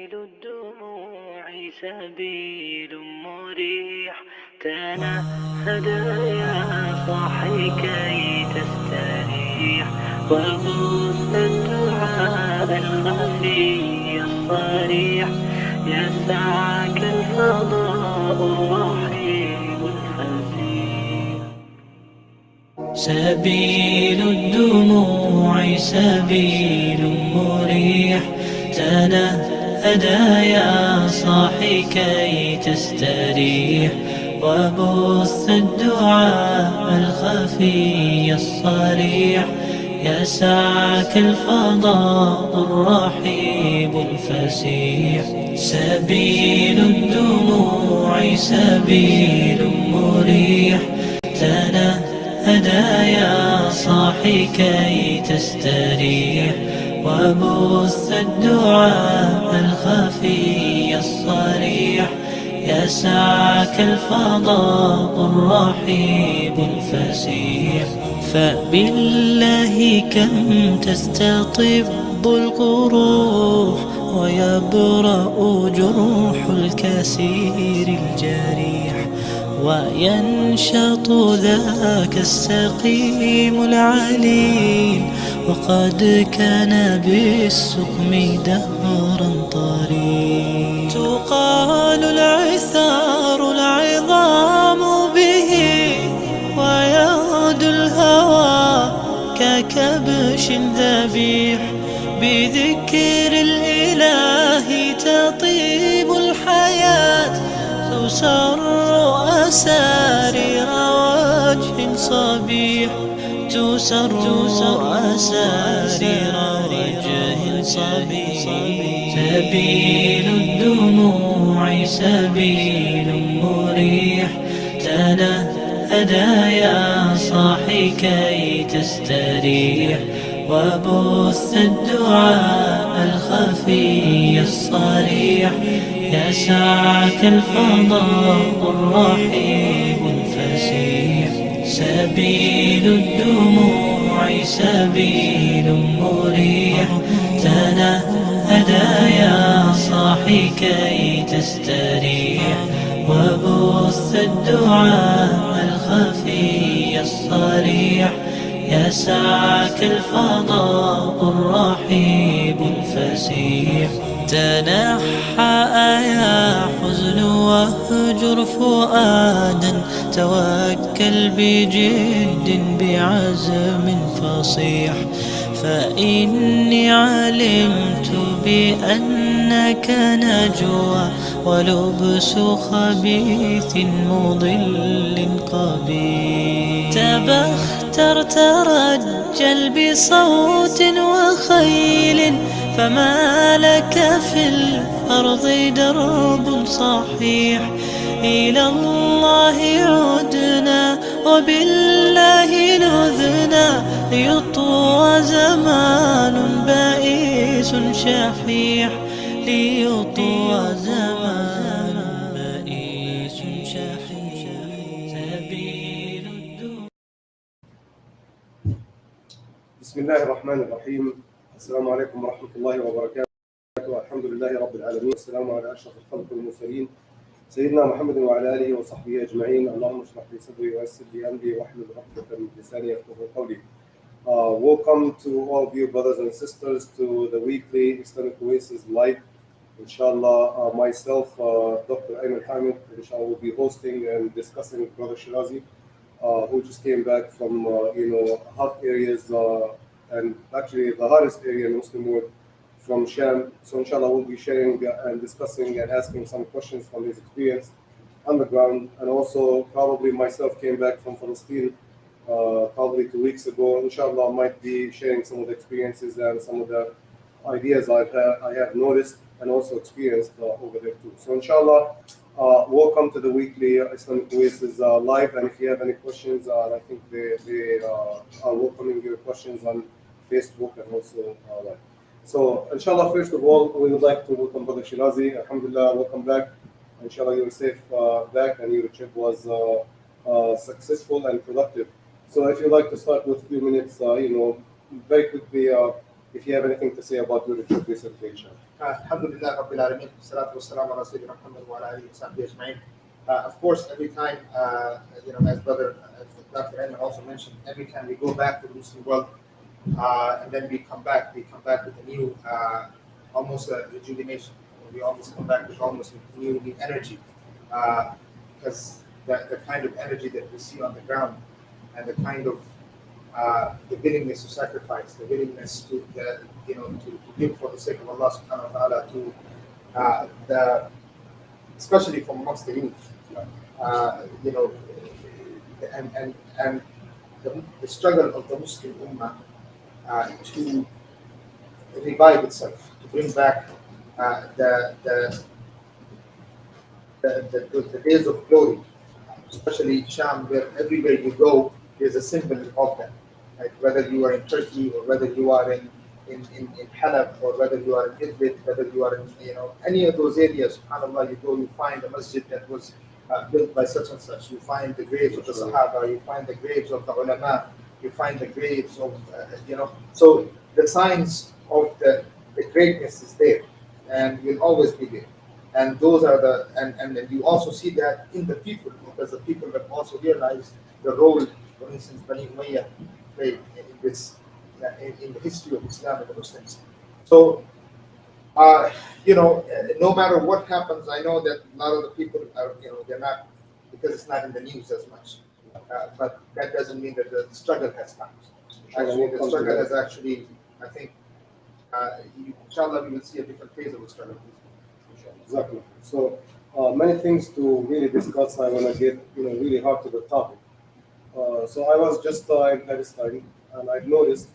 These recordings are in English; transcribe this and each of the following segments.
سبيل الدموع سبيل مريح تنهد يا صاحي كي تستريح وبث الدعاء الخفي الصريح يسعك الفضاء الرحيم الفسيح. سبيل الدموع سبيل مريح تنهد يا صاحي كي تستريح وبث الدعاء الخفي الصريح يسعك الفضاء الرحيب الفسيح. سبيل الدموع سبيل مريح تنهد يا صاحي كي تستريح وبث الدعاء الخفي الصريح يسعك الفضاء الرحيب الفسيح. فبالله كم تستطب القروح ويبرأ جروح الكسير الجريح وينشط ذاك السقيم العليل وقد كان بالسقم دهرا طريق. تقال العثار العظام به ويغدو الهوى ككبش ذبيح بذكر الإله تطيب الحياة تسر أسارير وجه صبيح تسر أسارير وجه صبيح. سبيل الدموع سبيل مريح تنهد يا صاحي كي تستريح وبث الدعاء الخفي الصريح يسعك الفضاء الرحيب الفسيح. سبيل الدموع سبيل مريح تنهد يا صاحي كي تستريح وبث الدعاء الخفي الصريح يسعك الفضاء الرحيب الفسيح. تنحى يا حزن واهجر فؤادا توكل بجد بعزم فصيح فإني علمت بأنك نجوى ولبس خبيث مضل قبيح. تبختر ترجل بصوت وخيل فما لك في الأرض درب صحيح. إلى الله عدنا وبالله نذنا ليطوى زمان بائس شحيح ليطوى زمان بائس شحيح. سبيل الدنيا. بسم الله الرحمن الرحيم. السلام عليكم ورحمة الله وبركاته. الحمد لله رب العالمين والسلام على أشرف الخلق والمرسلين سيدنا محمد وعلى آله وصحبه أجمعين. اللهم اشرح لي صدري ويسر لي أمري واحلل عقدة من لساني يفقهوا قولي. Welcome to all of you brothers and sisters to the weekly Islamic Oasis live. Inshallah, myself, Dr. Ayman Hameed, inshallah, will be hosting and discussing with Brother Shirazi, who just came back from hot areas and actually the hottest area in Muslim world, from Sham. So inshallah we'll be sharing and discussing and asking some questions from his experience on the ground. And also probably myself came back from Palestine probably 2 weeks ago. Inshallah I might be sharing some of the experiences and some of the ideas I have noticed and also experienced over there too. So inshallah, welcome to the weekly Islamic Oasis live. And if you have any questions, I think they are welcoming your questions on Facebook and also live. So inshallah, first of all, we would like to welcome Brother Shirazi. Alhamdulillah, welcome back. Inshallah, you were safe back and your trip was successful and productive. So if you'd like to start with a few minutes, very quickly, if you have anything to say about your trip recently in Sham. Alhamdulillah Rabbil Alameen, salatu wassalamu ala Sayyidina Muhammad wa ala alihi wa sahbihi ajma'in. Of course, every time, as Dr. Ayman also mentioned, every time we go back to the Muslim world, and then we come back with a new, almost a rejuvenation. We always come back with almost new energy, because the kind of energy that we see on the ground, and the kind of the willingness to sacrifice, the willingness to give for the sake of Allah Subhanahu wa Taala, especially from amongst the youth, and the struggle of the Muslim Ummah to revive itself, to bring back the days of glory, especially Sham, where everywhere you go, there's a symbol of that. Right? Whether you are in Turkey, or whether you are in Halab, or whether you are in Idlib, whether you are in any of those areas, subhanAllah, you go, you find a masjid that was built by such and such. You find the graves of the Sahaba, you find the graves of the ulama, you find the graves of So the signs of the greatness is there, and will always be there. And those are and then you also see that in the people, because the people have also realized the role, for instance, Bani Umayyah played in this, in the history of Islam and the Muslims. So, no matter what happens, I know that a lot of the people are, they're not, because it's not in the news as much. But that doesn't mean that the struggle has stopped. Actually, the struggle has actually, I think, inshallah, we will see a different phase of the struggle. Exactly. So many things to really discuss. I want to get really hard to the topic. So I was just in Palestine, and I've noticed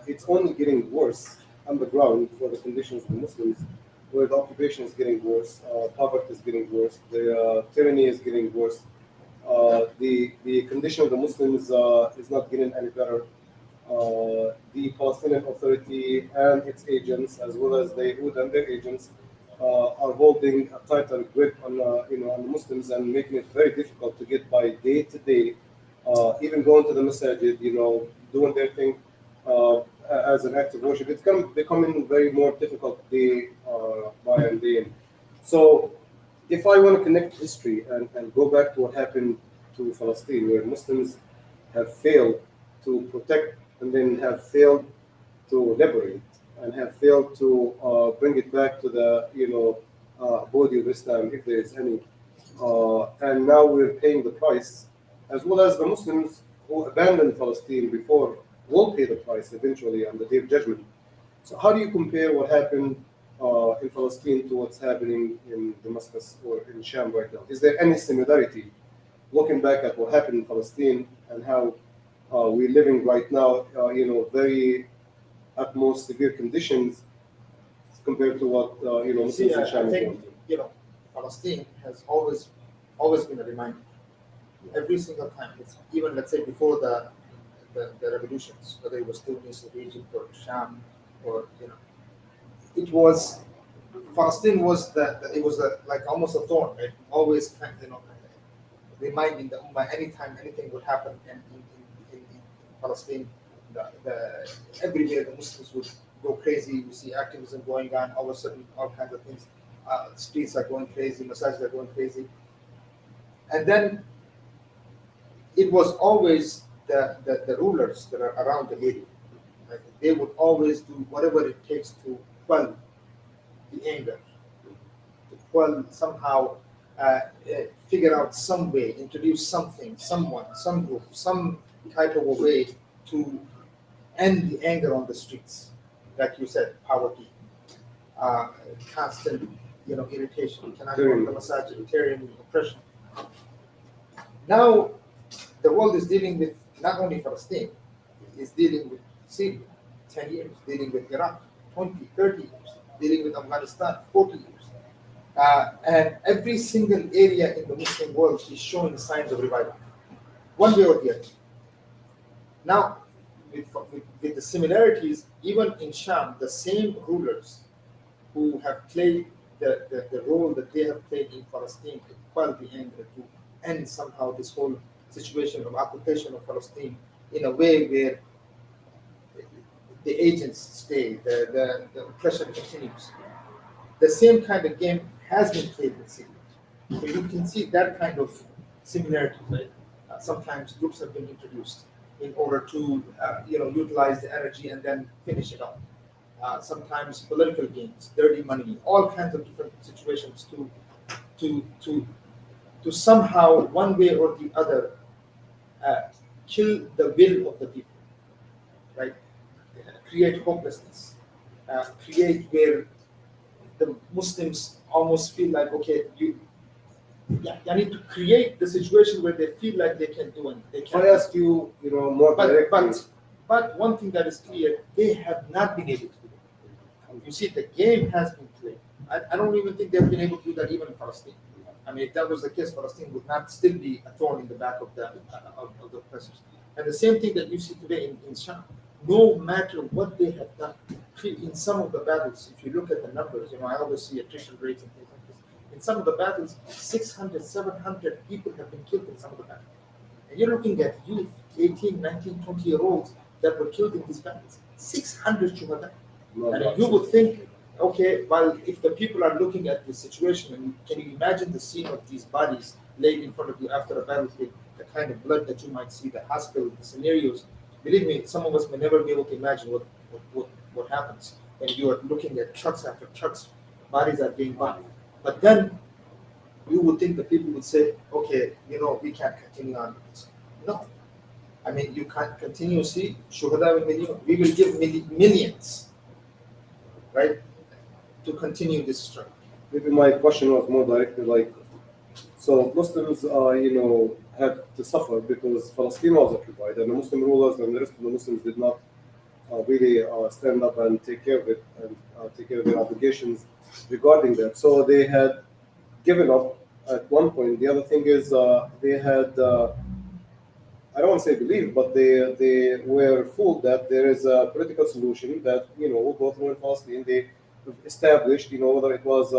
it's only getting worse on the ground for the conditions of the Muslims, where the occupation is getting worse, poverty is getting worse, the tyranny is getting worse, the condition of the Muslims is not getting any better. The Palestinian Authority and its agents, as well as the Yahud and their agents, are holding a tighter grip on on the Muslims, and making it very difficult to get by day to day. Even going to the masajid, doing their thing as an act of worship, it's becoming very more difficult day by and day in. So, if I want to connect history and go back to what happened to Palestine, where Muslims have failed to protect and then have failed to liberate, and have failed to bring it back to the body of Islam, if there is any, and now we're paying the price, as well as the Muslims who abandoned Palestine before will pay the price eventually on the Day of Judgment. So how do you compare what happened in Palestine to what's happening in Damascus or in Sham right now? Is there any similarity, looking back at what happened in Palestine and how we're living right now, very at most severe conditions compared to what Muslims in Sham I are think going through? Palestine has always been a reminder. Every single time, it's even, let's say, before the revolutions, whether it was Tunis or Egypt or Sham, or it was Palestine was it was like almost a thorn, right? Always kind of, reminding the Ummah anytime anything would happen in Palestine, everywhere the Muslims would go crazy. We see activism going on, all of a sudden all kinds of things. Streets are going crazy, masajids are going crazy, and then it was always the rulers that are around the area. Like, they would always do whatever it takes to quell the anger, to quell somehow, figure out some way, introduce something, someone, some group, some type of a way to end the anger on the streets. Like you said, poverty, constant, irritation. You cannot go to the masajid, tyranny, oppression. Now, the world is dealing with not only Palestine, it's dealing with Syria, 10 years, dealing with Iraq, 20, 30 years, dealing with Afghanistan, 40 years. And every single area in the Muslim world is showing signs of revival, one way or the other. Now, with the similarities, even in Sham, the same rulers who have played the role that they have played in Palestine to quell the anger, to end somehow this whole situation of occupation of Palestine in a way where the agents stay, the oppression continues. The same kind of game has been played in Syria. So you can see that kind of similarity. Right? Sometimes groups have been introduced in order to utilize the energy and then finish it off. Sometimes political games, dirty money, all kinds of different situations to to to somehow one way or the other uh, kill the will of the people, right? Create hopelessness, create where the Muslims almost feel like, okay, you need to create the situation where they feel like they can do anything. They If can. I ask you, more directly, But one thing that is clear, they have not been able to do it. You see, the game has been played. I don't even think they've been able to do that even in Palestine. I mean, if that was the case, Palestine would not still be a thorn in the back of the oppressors. And the same thing that you see today in Sham. No matter what they have done, in some of the battles, if you look at the numbers, I always see attrition rates and things like this. In some of the battles, 600, 700 people have been killed in some of the battles. And you're looking at youth, 18, 19, 20-year-olds that were killed in these battles. 600 shuhada. And you would think, okay, well, if the people are looking at this situation, and can you imagine the scene of these bodies laid in front of you after a battlefield, the kind of blood that you might see, the hospital, the scenarios. Believe me, some of us may never be able to imagine what happens when you are looking at trucks after trucks, bodies are being burned. But then you would think the people would say, okay, we can't continue on with this. No. I mean, you can't continue. See, shuhada we will give millions, right, to continue this struggle. maybe my question was more directly like, so Muslims, had to suffer because Palestine was occupied, and the Muslim rulers and the rest of the Muslims did not really stand up and take care of it and take care of their obligations regarding that. So they had given up at one point. The other thing is they had, I don't want to say believe, but they were fooled that there is a political solution that will go through in Palestine. They established, whether it was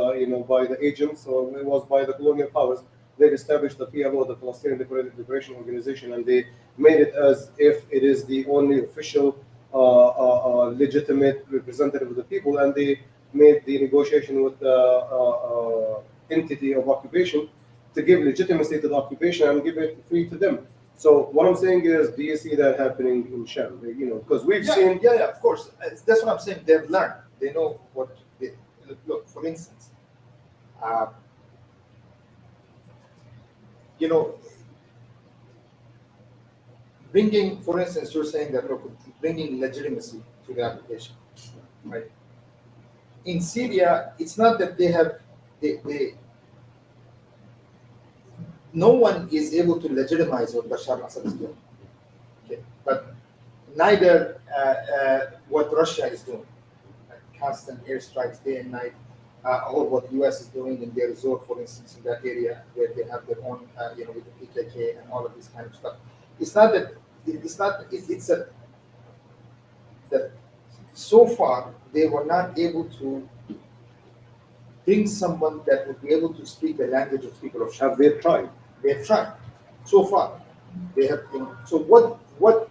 by the agents or it was by the colonial powers. They established the PLO, the Palestinian Liberation Organization, and they made it as if it is the only official, legitimate representative of the people, and they made the negotiation with the entity of occupation to give legitimacy to the occupation and give it free to them. So what I'm saying is, do you see that happening in Sham? Because we've seen. Yeah, of course. That's what I'm saying. They've learned. They know what. Look, for instance, bringing, for instance, you're saying that bringing legitimacy to the application, right? In Syria, it's not that they no one is able to legitimize what Bashar al-Assad is doing, okay? But neither what Russia is doing, like constant airstrikes day and night, or what the U.S. is doing in their resort, for instance, in that area where they have their own, with the PKK and all of this kind of stuff. It's not that. It's that so far they were not able to bring someone that would be able to speak the language of people of Sham. Have they tried? They have tried. So far, they have. So what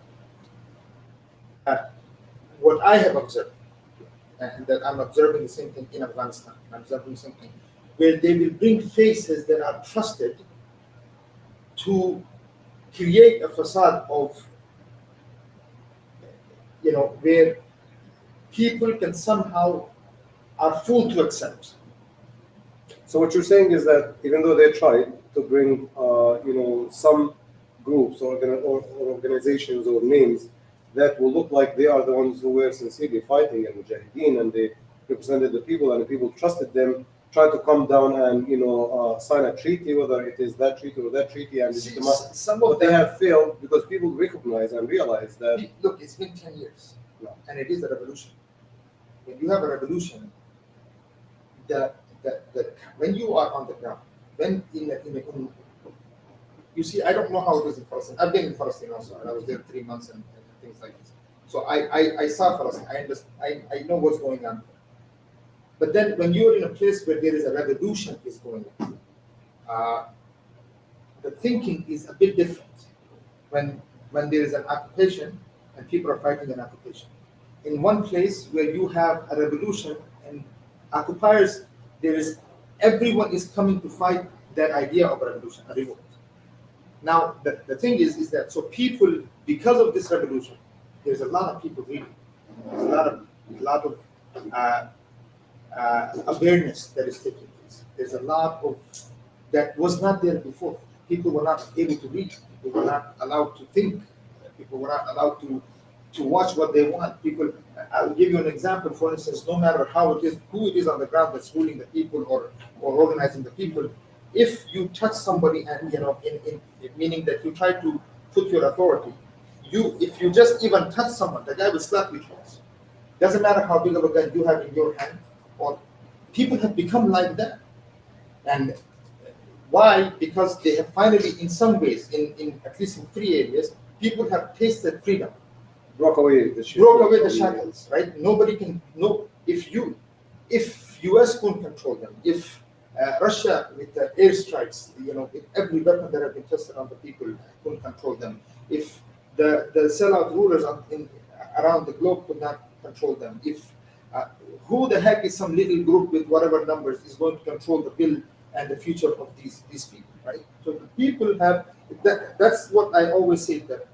I have observed, and that I'm observing the same thing in Afghanistan. I'm observing the same thing, where they will bring faces that are trusted to create a facade of, where people can somehow are fooled to accept. So what you're saying is that even though they tried to bring, some groups or organizations or names that will look like they are the ones who were sincerely fighting and mujahideen, and they represented the people and the people trusted them, try to come down and sign a treaty, whether it is that treaty or that treaty, and some of them, they have failed because people recognize and realize that. Look, it's been 10 years, and it is a revolution. When you have a revolution, when you are on the ground, when you see, I don't know how it is in Palestine. I've been in Palestine also, and I was there 3 months and things like this. So I saw Palestine. I know what's going on. But then when you're in a place where there is a revolution is going on, the thinking is a bit different. When there is an occupation and people are fighting an occupation, in one place where you have a revolution and occupiers, everyone is coming to fight that idea of a revolution, a revolt. Now, the thing is that so people, because of this revolution, there's a lot of people reading. There's a lot of awareness that is taking place. There's a lot of that was not there before. People were not able to read. People were not allowed to think. People were not allowed to watch what they want. People, I'll give you an example. For instance, no matter how it is, who it is on the ground that's ruling the people or organizing the people, if you touch somebody and in meaning that you try to put your authority, if you just even touch someone, the guy will slap you twice. Doesn't matter how big of a gun you have in your hand, or people have become like that. And why? Because they have finally, in some ways, in at least in 3 areas, people have tasted freedom. Broke away the shackles, right? Nobody can if US couldn't control them, if Russia with the airstrikes, with every weapon that have been tested on the people couldn't control them, if the sellout rulers around the globe could not control them, if who the heck is some little group with whatever numbers is going to control the will and the future of these people, right? So the people have that's what I always say, that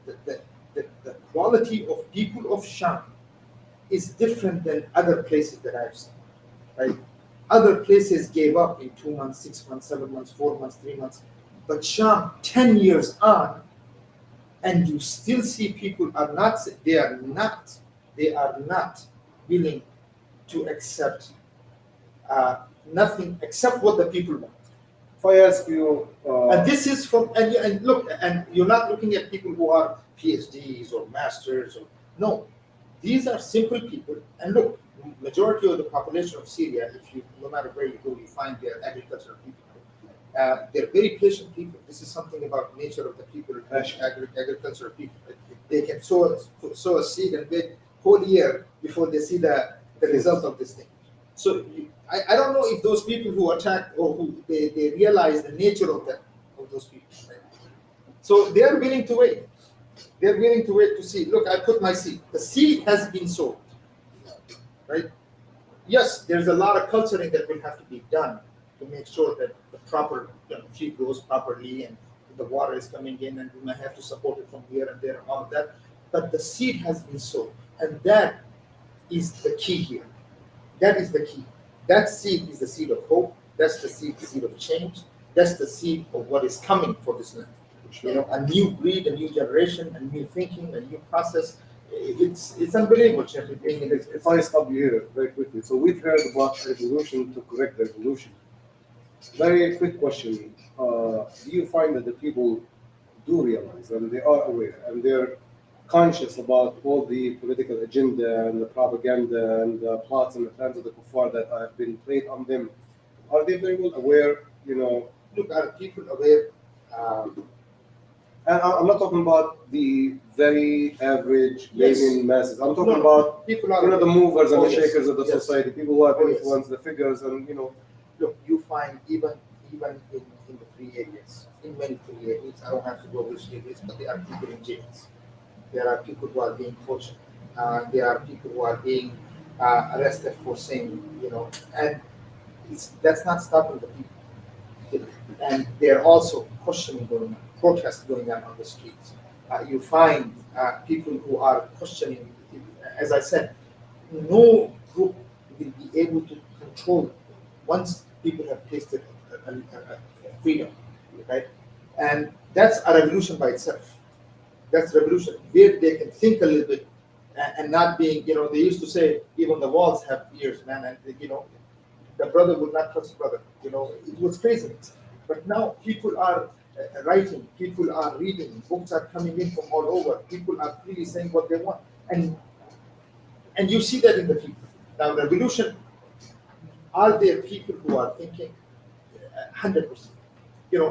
the quality of people of Sham is different than other places that I've seen, right? Other places gave up in 2 months, 6 months, 7 months, 4 months, 3 months, but Sham 10 years on, and you still see people are not willing to accept nothing except what the people want. If I ask you, and this is from and look, and you're not looking at people who are PhDs or masters, or no, these are simple people. And look, majority of the population of Syria, no matter where you go, you find they're agricultural people. They're very patient people. This is something about nature of the people, agricultural people. They can sow a seed and wait whole year before they see the result of this thing. So I don't know if those people who attack or who they realize the nature of those people. Right? So they are willing to wait. They're willing to wait to see. Look, I put my seed. The seed has been sowed. Right? Yes, there's a lot of culturing that will have to be done to make sure that the proper tree grows properly and the water is coming in, and we might have to support it from here and there and all of that. But the seed has been sown, and that is the key here. That is the key. That seed is the seed of hope. That's the seed of change. That's the seed of what is coming for this land. A new breed, a new generation, a new thinking, a new process. It's unbelievable, Sheikh. If I stop you here very quickly. So we've heard about revolution to correct the revolution. Very quick question. Do you find that the people do realize and they are aware and they're conscious about all the political agenda and the propaganda and the plots and the plans of the kuffar that have been played on them? Are they very well aware, Look, are people aware? And I'm not talking about the very average layman masses. I'm talking about people are the movers and the shakers of the society, people who have influenced the figures, and Look, you find even in the free areas, in many free areas, I don't have to go which areas, but there are people in jails. There are people who are being tortured. There are people who are being arrested for saying, and that's not stopping the people. And they're also questioning going on, protests going on the streets. You find people who are questioning. As I said, no group will be able to control once people have tasted freedom, right? And that's a revolution by itself. That's revolution where they can think a little bit and not being, they used to say even the walls have ears, man, and the brother would not trust the brother. It was crazy. But now people are writing, people are reading, books are coming in from all over. People are really saying what they want, and you see that in the people. Now, revolution. Are there people who are thinking 100%?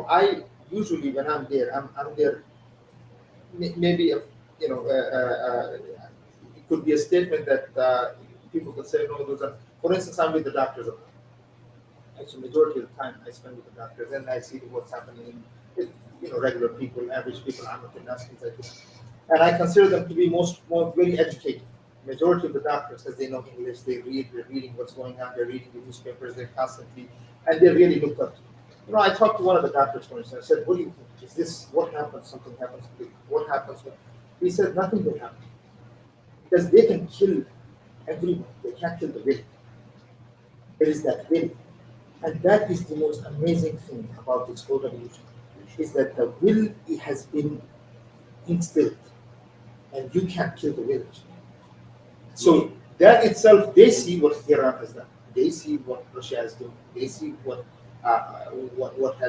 I usually when I'm there, I'm there. Maybe it could be a statement that people could say, no, those are. For instance, I'm with the doctors. Actually, majority of the time I spend with the doctors, and I see what's happening with regular people, average people. I'm with the nurses like this, and I consider them to be most very educated. majority of the doctors, because they know English, they're reading what's going on, they're reading the newspapers, they're constantly, and they really looked up to me. I talked to one of the doctors for instance. I said, "What do you think? Is this what happens? Something happens to you? What happens?" He said, "Nothing will happen because they can kill everyone. They can't kill the will. There is that will, and that is the most amazing thing about this whole revolution, is that the will has been instilled, and you can't kill the will." So that itself, they see what Iran has done. They see what Russia has done. They see what America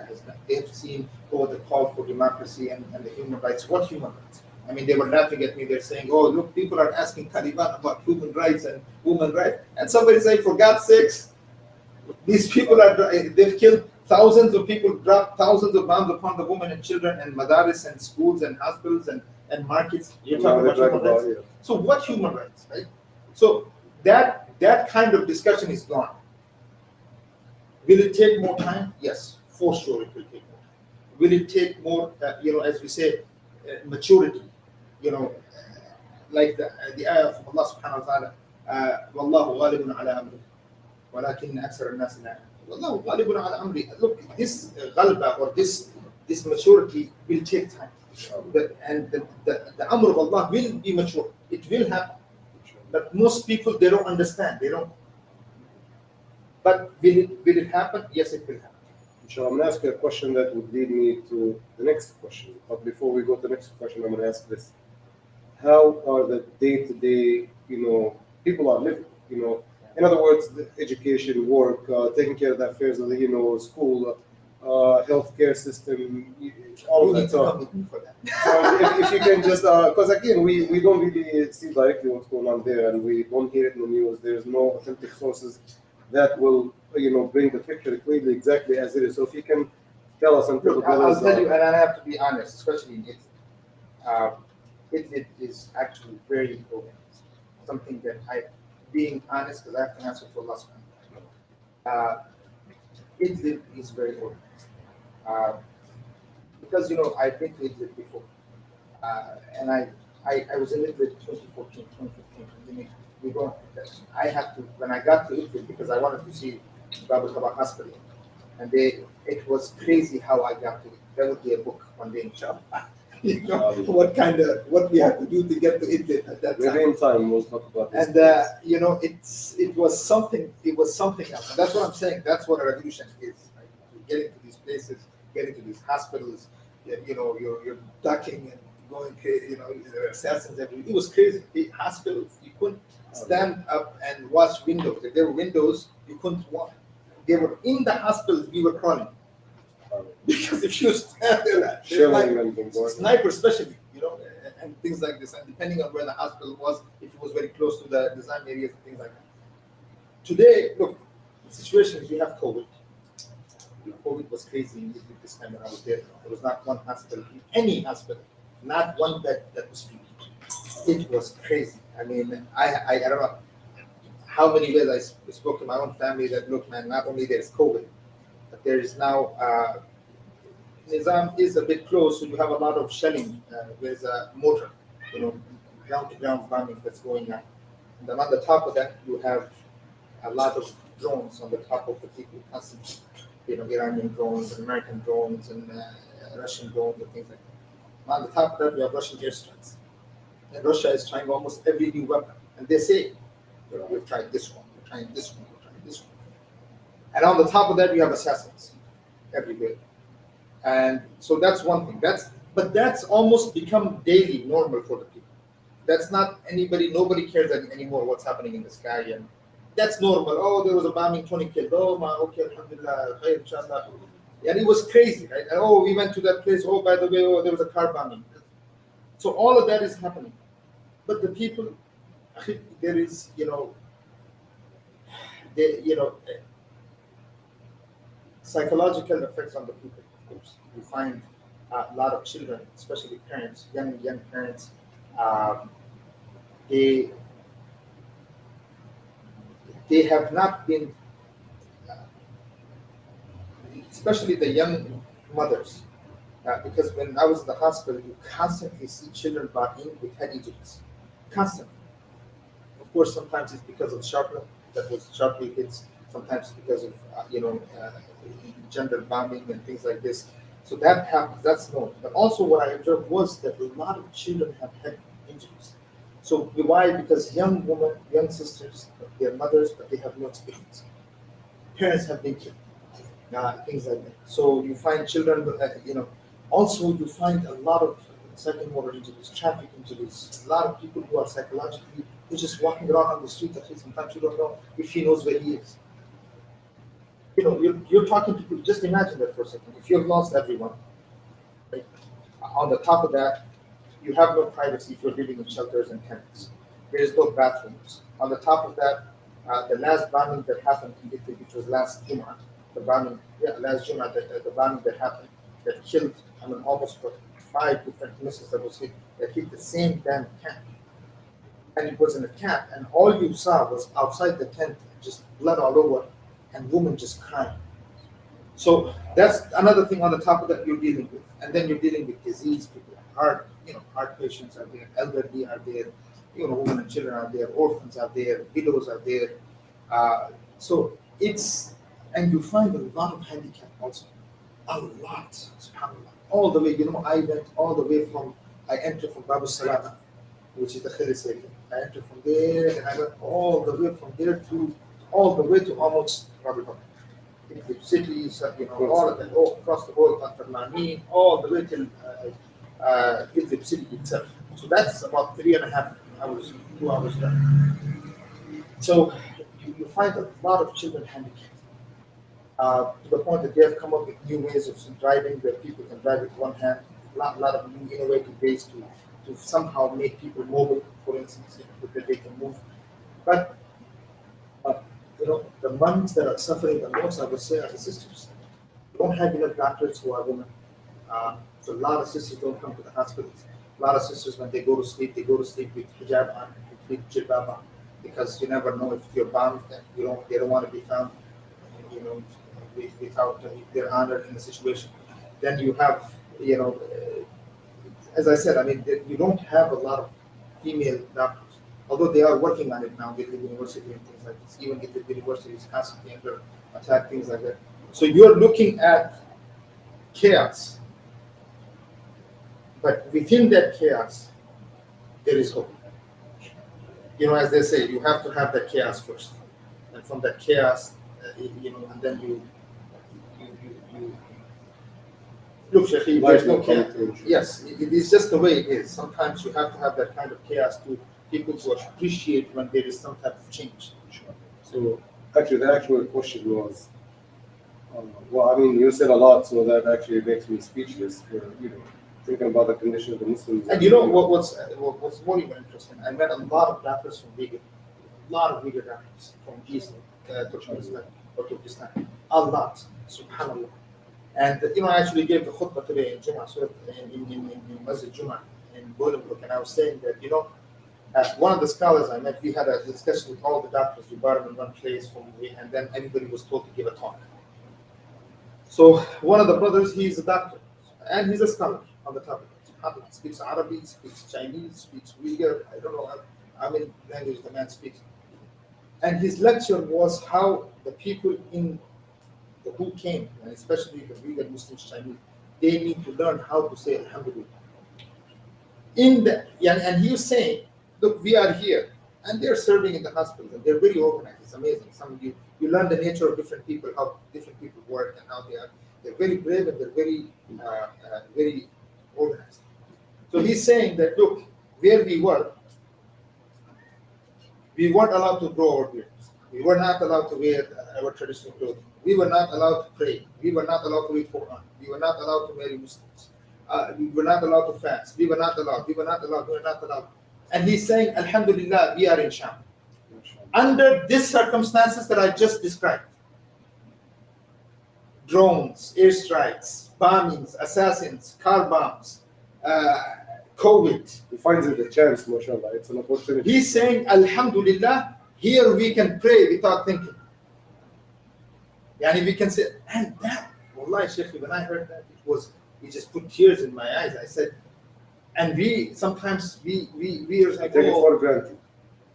has done. They have seen the call for democracy and the human rights. What human rights? I mean, they were laughing at me. They're saying, "Oh, look, people are asking Taliban about human rights and women rights," and somebody say, "For God's sakes, these people they've killed thousands of people, dropped thousands of bombs upon the women and children and madaris and schools and hospitals and markets. You're talking about human rights. Yeah. So what human rights, right? So that kind of discussion is gone. Will it take more time? Yes, for sure it will take more time. Will it take more, as we say, maturity? Like the ayah of Allah subhanahu wa ta'ala, "Wallahu ghalibun ala amri, walakin aksar al-nas la ya'lamun." Wallahu ghalibun ala amri. Look, this ghalba or this maturity will take time. The amr of Allah will be mature. It will happen. But most people, they don't understand. They don't. But will it happen? Yes, it will happen. So I'm going to ask you a question that would lead me to the next question. But before we go to the next question, I'm going to ask this. How are the day-to-day, people are living, in other words, the education, work, taking care of the affairs of the, school, healthcare system, all of that stuff. So if you can just, because again, we don't really see directly what's going on there, and we don't hear it in the news. There's no authentic sources that will, bring the picture clearly exactly as it is. So if you can tell us and tell I'll tell you, and I have to be honest, especially in Idlib is actually very important. Something that being honest, because I have to answer for Allah subhanahu wa ta'ala. Idlib is very organized. Because, I've been to Idlib before. And I was in Idlib 2014, 2015. I had to, when I got to Idlib, because I wanted to see Babu Kaba Hospital. And it was crazy how I got to it. There would be a book one day in Sham. What we had to do to get to Idlib at that time. Maybe in time we'll talk about this. And it was something else. And that's what I'm saying. That's what a revolution is. Right? You get into these places, get into these hospitals. You're ducking and going. There are assassins everywhere. It was crazy. The hospitals, you couldn't stand up and watch windows. If there were windows, you couldn't walk. They were in the hospitals. We were crawling. Because if you stand there, snipers especially, and things like this, and depending on where the hospital was, if it was very close to the design areas and things like that. Today, look, the situation is we have COVID. COVID was crazy this time when I was there. There was not one hospital, any hospital, not one bed that was free. It was crazy. I mean, I don't know how many ways I spoke to my own family that, look, man, not only there's COVID, but there is now, Nizam is a bit close, so you have a lot of shelling. There's a mortar, ground-to-ground bombing that's going on. And then on the top of that, you have a lot of drones on the top of the people constantly. Iranian drones, and American drones, and Russian drones, and things like that. On the top of that, we have Russian airstrikes. And Russia is trying almost every new weapon. And they say, we've tried this one, we're trying this one, we're trying this one. And on the top of that, we have assassins everywhere. And so that's one thing. But that's almost become daily normal for the people. That's not nobody cares anymore what's happening in the sky. And that's normal. Oh, there was a bombing, 20 killed. Oh, okay, alhamdulillah, khair, inshallah. And it was crazy, right? And oh, we went to that place. Oh, by the way, there was a car bombing. So all of that is happening. But the people, there is, psychological effects on the people, of course. You find a lot of children, especially parents, young parents, they have not been, especially the young mothers, because when I was in the hospital, you constantly see children brought in with head injuries. constantly. Of course, sometimes it's because of sharpness that was sharply hits. Sometimes it's because of gender bombing and things like this. So that happens. That's known. But also, what I observed was that a lot of children have head injuries. So why? Because young women, young sisters, they're mothers, but they have no experience. Parents have been killed. Things like that. So you find children, also you find a lot of psychomotor injuries, traffic injuries, a lot of people who are psychologically, who just walking around on the street, actually sometimes you don't know if he knows where he is. You're talking to people, just imagine that for a second. If you've lost everyone, right? On the top of that, you have no privacy if you're living in shelters and tents. There is no bathrooms. On the top of that, the last bombing that happened in Italy, which was last Juma, the bombing that happened, that killed, almost 5 different missiles that hit the same damn camp. And it was in a camp, and all you saw was outside the tent, just blood all over, and women just crying. So that's another thing on the top of that you're dealing with. And then you're dealing with disease, people heart patients are there, elderly are there, women and children are there, orphans are there, widows are there. So and you find a lot of handicap also. A lot, subhanAllah. All the way, I entered from Babu Salama, which is the Khalisay. I entered from there, and I went all the way from there all the way to almost Rabibah. The cities, all of that, across the whole Qatar, all the way till Idlib city itself. So that's about 3.5 hours, 2 hours there. So you find a lot of children handicapped. To the point that they have come up with new ways of driving, where people can drive with one hand. A lot of new innovative ways to somehow make people mobile, for instance, that they can move. But the ones that are suffering the most, I would say, are the sisters. We don't have enough doctors who are women. So a lot of sisters don't come to the hospitals. A lot of sisters, when they go to sleep with hijab on, complete jilbab on, because you never know if you're bombed, and they don't want to be found, without their honor in the situation. Then you have, as I said, you don't have a lot of female doctors. Although they are working on it now with the university and things like this, even if the university is constantly under attack, things like that. So you're looking at chaos. But within that chaos, there is hope. As they say, you have to have that chaos first. And from that chaos, and then you look, Sheikh, there's no chaos. Yes, it is just the way it is. Sometimes you have to have that kind of chaos to people to appreciate when there is some type of change. So actually, the actual question was, you said a lot, so that actually makes me speechless. Thinking about the condition of the Muslims. And what's more even interesting? I met a lot of doctors from Vegan, a lot of vegan doctors from East Turkmenistan or Turkestan, a lot, subhanallah. And I actually gave the khutbah today in Jummah, so in Masjid Jummah in Bolingbrook, and I was saying that one of the scholars I met, we had a discussion with all the doctors. We brought them in one place, and then everybody was told to give a talk. So one of the brothers, he's a doctor, and he's a scholar on the topic. He speaks Arabic, speaks Chinese, speaks Uyghur. I don't know how many languages the man speaks. And his lecture was how the people who came, and especially the Uyghur Muslims, Chinese, they need to learn how to say Alhamdulillah. And he was saying, look, we are here, and they're serving in the hospital, and they're very organized. It's amazing. Some of you learn the nature of different people, how different people work, and how they are. They're very brave, and they're very, very organized. So he's saying that, look, where we were, we weren't allowed to grow our beards. We were not allowed to wear our traditional clothing. We were not allowed to pray. We were not allowed to read Quran. We were not allowed to marry Muslims. We were not allowed to fast. We were not allowed. We were not allowed. We were not allowed. And he's saying, Alhamdulillah, we are in Sham. Under these circumstances that I just described, drones, airstrikes, bombings, assassins, car bombs, COVID. He finds it a chance, mashallah. It's an opportunity. He's saying, Alhamdulillah, here we can pray without thinking. Yani we can say, and that, wallahi, Sheikh, when I heard that, it just put tears in my eyes. I said, And we sometimes we are like, take it for granted.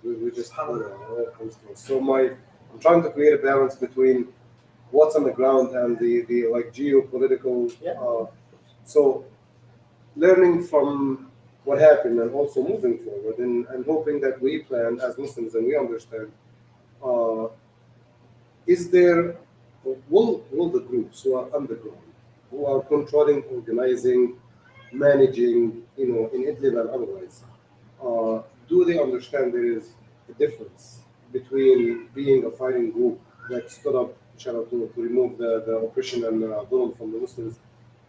We just comes to us. So I'm trying to create a balance between what's on the ground and the like geopolitical. So learning from what happened and also moving forward and hoping that we plan as Muslims and we understand. Is there will the groups who are underground, who are controlling, organizing, managing, in Idlib and otherwise, do they understand there is a difference between being a fighting group that stood up to remove the oppression and dhulm from the Muslims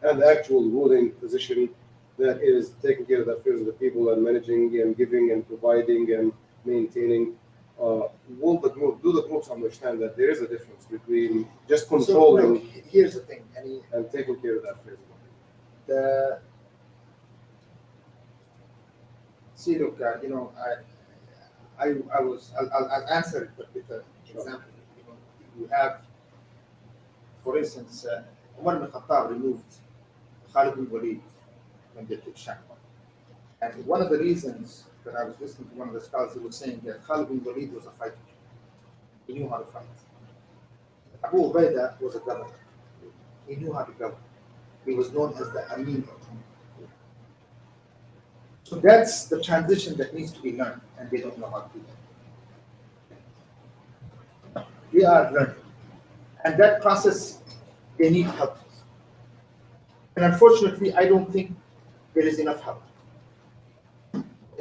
and the actual ruling position that is taking care of the affairs of the people and managing and giving and providing and maintaining? Do the groups understand that there is a difference between just controlling? So, here's the thing, and taking care of the affairs of the people? See, look, I'll answer it with an example. You have, for instance, Umar ibn Khattab removed Khalid bin Walid when they took Sham. And one of the reasons that I was listening to one of the scholars who was saying that Khalid bin Walid was a fighter. He knew how to fight. Abu Ubaidah was a governor. He knew how to govern. He was known as the Amin. So that's the transition that needs to be learned, and they don't know how to do that. They are learning. And that process, they need help. And unfortunately, I don't think there is enough help.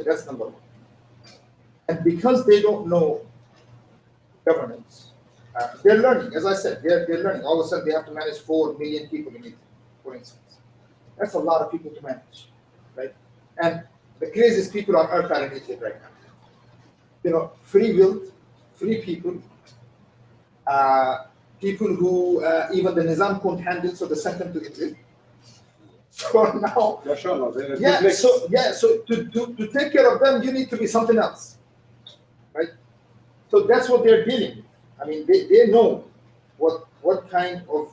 That's number one. And because they don't know governance, they're learning. As I said, they're learning. All of a sudden, they have to manage 4 million people in India, for instance. That's a lot of people to manage, right? And the craziest people on earth are in Egypt right now. Free willed, free people, people who even the Nizam couldn't handle, so they sent them to Italy. So now, so to take care of them, you need to be something else, right? So that's what they're dealing with. I mean, they know what kind of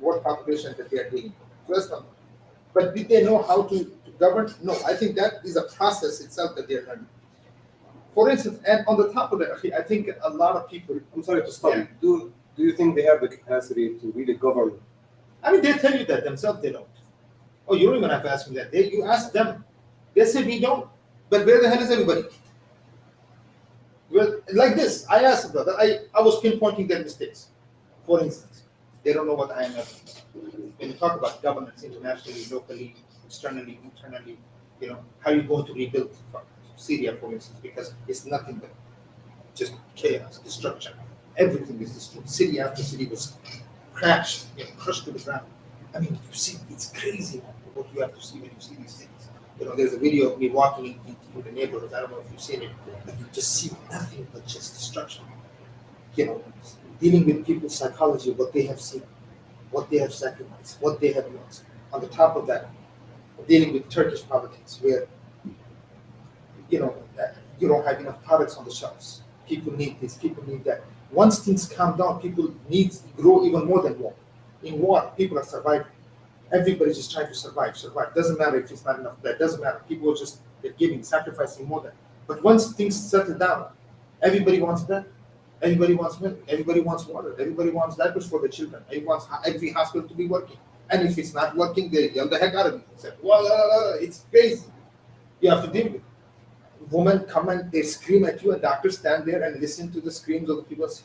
what population that they are dealing with. So that's not. But did they know how to govern? No, I think that is a process itself that they're learning. For instance, and on the top of that, I think a lot of people. I'm sorry to stop you. Do you think they have the capacity to really govern? I mean, they tell you that themselves. They don't. Oh, you don't even have to ask me that. You ask them. They say we don't. But where the hell is everybody? Well, like this, I asked them. I was pinpointing their mistakes. For instance, they don't know what IMF is. When you talk about governance internationally, locally, externally, internally, how you going to rebuild Syria, for instance, because it's nothing but just chaos, destruction. Everything is destroyed. City after city was crashed, crushed to the ground. I mean, you see, it's crazy what you have to see when you see these things. There's a video of me walking into the neighborhood. I don't know if you've seen it, but you just see nothing but just destruction. Dealing with people's psychology, what they have seen, what they have sacrificed, what they have lost. On the top of that, dealing with Turkish politics, where you don't have enough products on the shelves. People need this, people need that. Once things calm down, people need to grow even more than war. In war, people are surviving. Everybody's just trying to survive. Doesn't matter if it's not enough bread. Doesn't matter. People are just they're giving, sacrificing more than. But once things settle down, everybody wants bread. Everybody wants milk. Everybody wants water. Everybody wants diapers for the children. Everybody wants every hospital to be working. And if it's not working, they yell the heck out of you. They say, well, it's crazy. You have to deal with it. Women come and they scream at you, and doctors stand there and listen to the screams of the people. Say,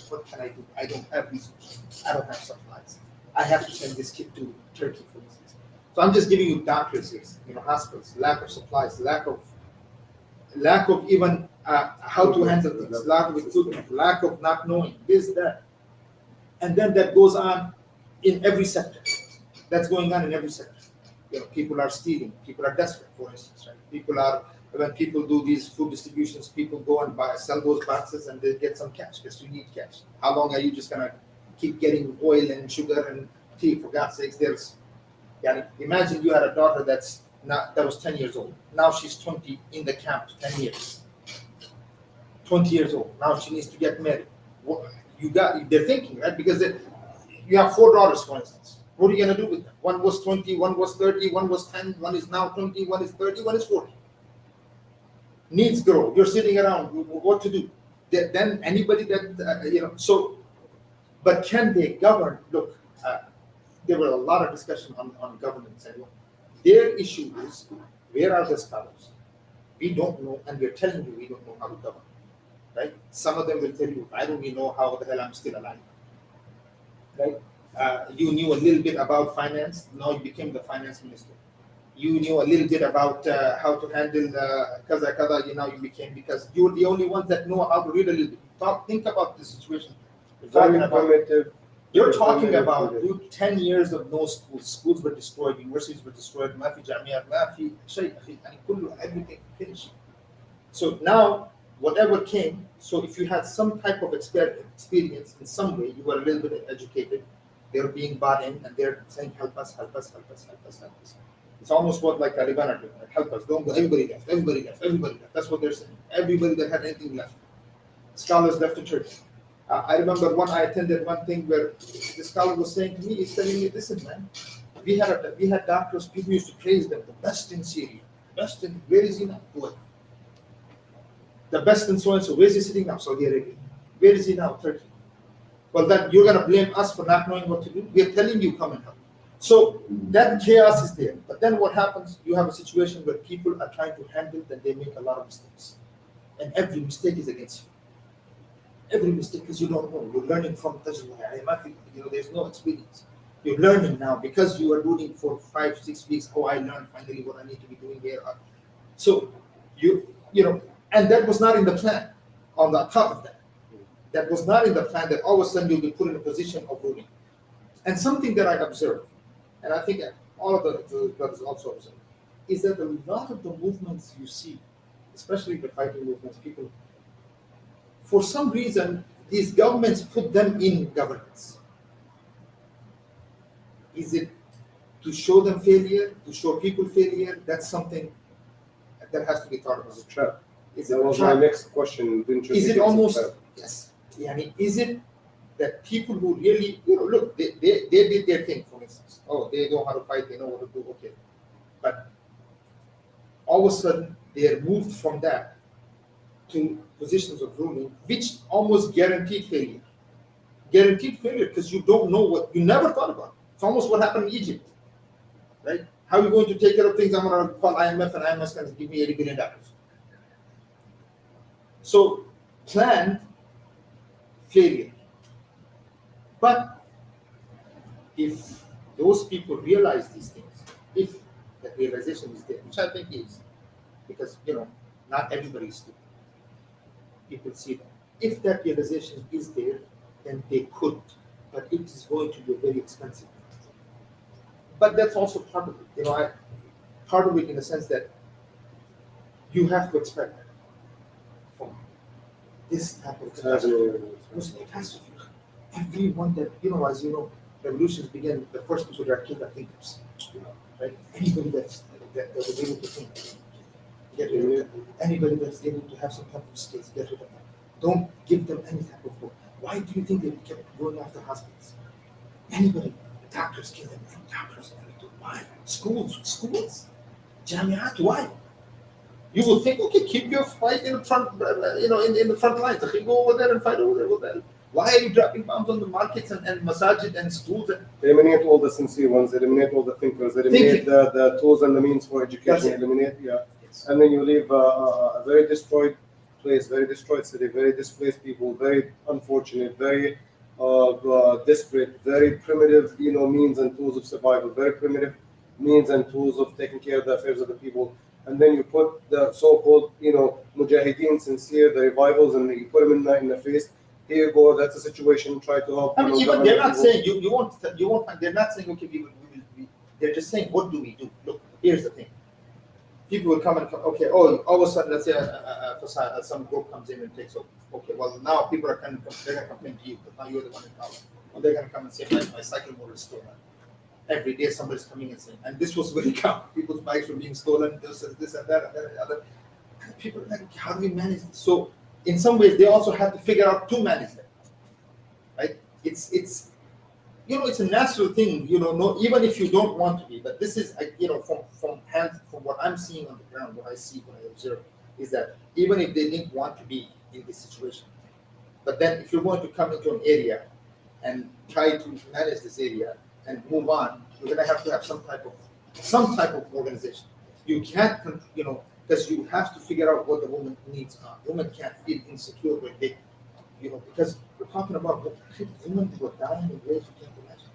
what can I do? I don't have resources. I don't have supplies. I have to send this kid to Turkey, for instance. So I'm just giving you doctors here, hospitals, lack of supplies, lack of even how to handle things, lack of equipment, lack of not knowing this, that. And then that goes on in every sector. That's going on in every sector. People are stealing. People are desperate, for instance. Right? When people do these food distributions, people go and sell those boxes and they get some cash because you need cash. How long are you just gonna keep getting oil and sugar and tea? For God's sakes, imagine you had a daughter that was 10 years old. Now she's 20 in the camp, 10 years. 20 years old. Now she needs to get married. They're thinking, right? Because you have 4 daughters, for instance. What are you going to do with them? One was 20, one was 30, one was 10, one is now 20, one is 30, one is 40. Needs grow. You're sitting around. What to do? Then anybody that, so, but can they govern? Look, there were a lot of discussion on governance. And their issue is, where are the scholars? We don't know, and we're telling you we don't know how to govern. Right? Some of them will tell you, I don't even know how the hell I'm still alive. Right? You knew a little bit about finance, now you became the finance minister. You knew a little bit about how to handle kaza kaza, now you became, because you're the only ones that know how to read a little bit. Think about the situation. You're talking about 10 years of no schools. Schools were destroyed, universities were destroyed, mafi jamiyat, mafi Sheik, everything finished. So now, whatever came, so if you had some type of experience in some way, you were a little bit educated, they're being bought in and they're saying, help us, help us, help us, help us, help us. It's almost what like Taliban are doing, like, help us, don't go, everybody left, everybody left, everybody left. That's what they're saying. Everybody that had anything left. Scholars left the church. I remember I attended one thing where the scholar was saying to me, he's telling me, listen, man, we had doctors, people used to praise them, the best in Syria, best in, where is he now? Kuwait. The best in so-and-so, where is he sitting now? Saudi Arabia. Where is he now? Turkey. Well, then you're going to blame us for not knowing what to do? We're telling you, come and help. So that chaos is there. But then what happens? You have a situation where people are trying to handle that they make a lot of mistakes. And every mistake is against you. Every mistake, because you don't know. You're learning from tajribah. There's no experience. You're learning now because you are doing for 5-6 weeks. Oh, I learned finally what I need to be doing here. So and that was not in the plan. On the top of that was not in the plan that all of a sudden you'll be put in a position of ruling. And something that I observed, and I think all of the brothers also observe, is that a lot of the movements you see, especially the fighting movements, people, for some reason, these governments put them in governance. Is it to show them failure, to show people failure? That's something that has to be thought about. Trap. That was my next question. Is it almost, yes, is it that people who really, look, they did their thing, for instance. Oh, they know how to fight, they know what to do, okay. But all of a sudden, they are moved from that to positions of ruling, which almost guaranteed failure. Guaranteed failure because you don't know what, you never thought about. It's almost what happened in Egypt, right? How are you going to take care of things? I'm going to call IMF and IMF is going to give me $80 billion. So, planned failure. But if those people realize these things, if the realization is there, which I think is, because, not everybody is stupid. People see that. If that realization is there, then they could, but it is going to be very expensive. But that's also part of it. Part of it in the sense that you have to expect from this type of catastrophe. Everyone that, as you know, revolutions begin, the first people that are killed are thinkers. Right? Anybody that was able to think, get rid of them. Anybody that's able to have some type of skills, get rid of them. Don't give them any type of hope. Why do you think they kept going after hospitals? Anybody, doctors kill them, doctors. Why? Schools, Jamiat, why? You will think, okay, keep your fight in the front, in the front lines. Okay, go over there and fight over there. Why are you dropping bombs on the markets and masajid and schools? Eliminate all the sincere ones, eliminate all the thinkers, eliminate the tools and the means for education, eliminate, yes. And then you leave a very destroyed place, very destroyed city, very displaced people, very unfortunate, very desperate, very primitive, means and tools of survival, very primitive means and tools of taking care of the affairs of the people. And then you put the so-called, mujahideen, sincere, the revivals, and you put them in the face. Here you go. That's a situation. Try to help. Even they're not saying you won't. They're not saying okay. We will. They're just saying what do we do? Look, here's the thing. People will come. Okay. Oh, all of a sudden, let's say some group comes in and takes over. Okay. Well, now people are coming. They're gonna complain to you, but now you're the one in power. Well, they're gonna come and say my cycle motor is stolen. Every day somebody's coming and saying, and this was very common. People's bikes were being stolen. This and that and the other. And people are like, how do we manage this? So in some ways, they also have to figure out to manage that. Right? It's it's a natural thing, no, even if you don't want to be. But this is, from what I'm seeing on the ground, what I see when I observe, is that even if they didn't want to be in this situation, but then if you're going to come into an area and try to manage this area and move on, you're going to have some type of organization. You can't, because you have to figure out what the woman needs are. Women can't feel insecure when they, because we're talking about women who are dying in ways you can't imagine.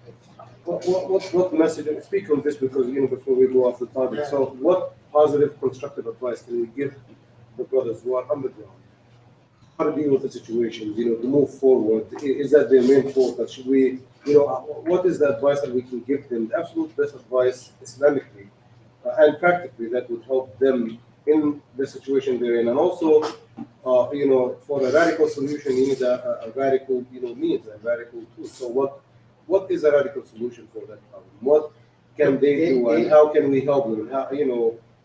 What message? And speak on this because before we go off the topic. Yeah. So, what positive, constructive advice can we give the brothers who are on the ground? How to deal with the situations? To move forward. Is that their main focus? Should we? What is the advice that we can give them? The absolute best advice, Islamically and practically, that would help them in the situation they're in, and also. For a radical solution, you need a radical, needs a radical tool. So what is a radical solution for that problem? What can they do, and how can we help them? How,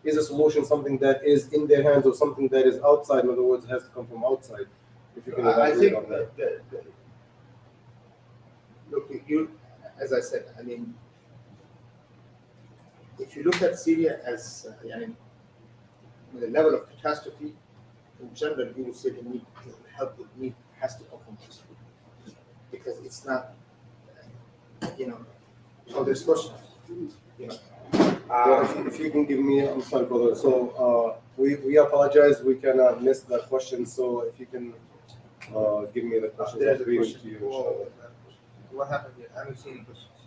is a solution something that is in their hands or something that is outside? In other words, it has to come from outside. If you can I elaborate think on that. Look, as I said, if you look at Syria as, the level of catastrophe. In general, you would say the need help with need has to come from this, because it's not, so there's questions, If you can give me, I'm sorry, brother. So we apologize. We cannot miss that question. So if you can give me the question, there's a I'll read it question. to you. Inshallah. What happened here? I haven't seen any questions.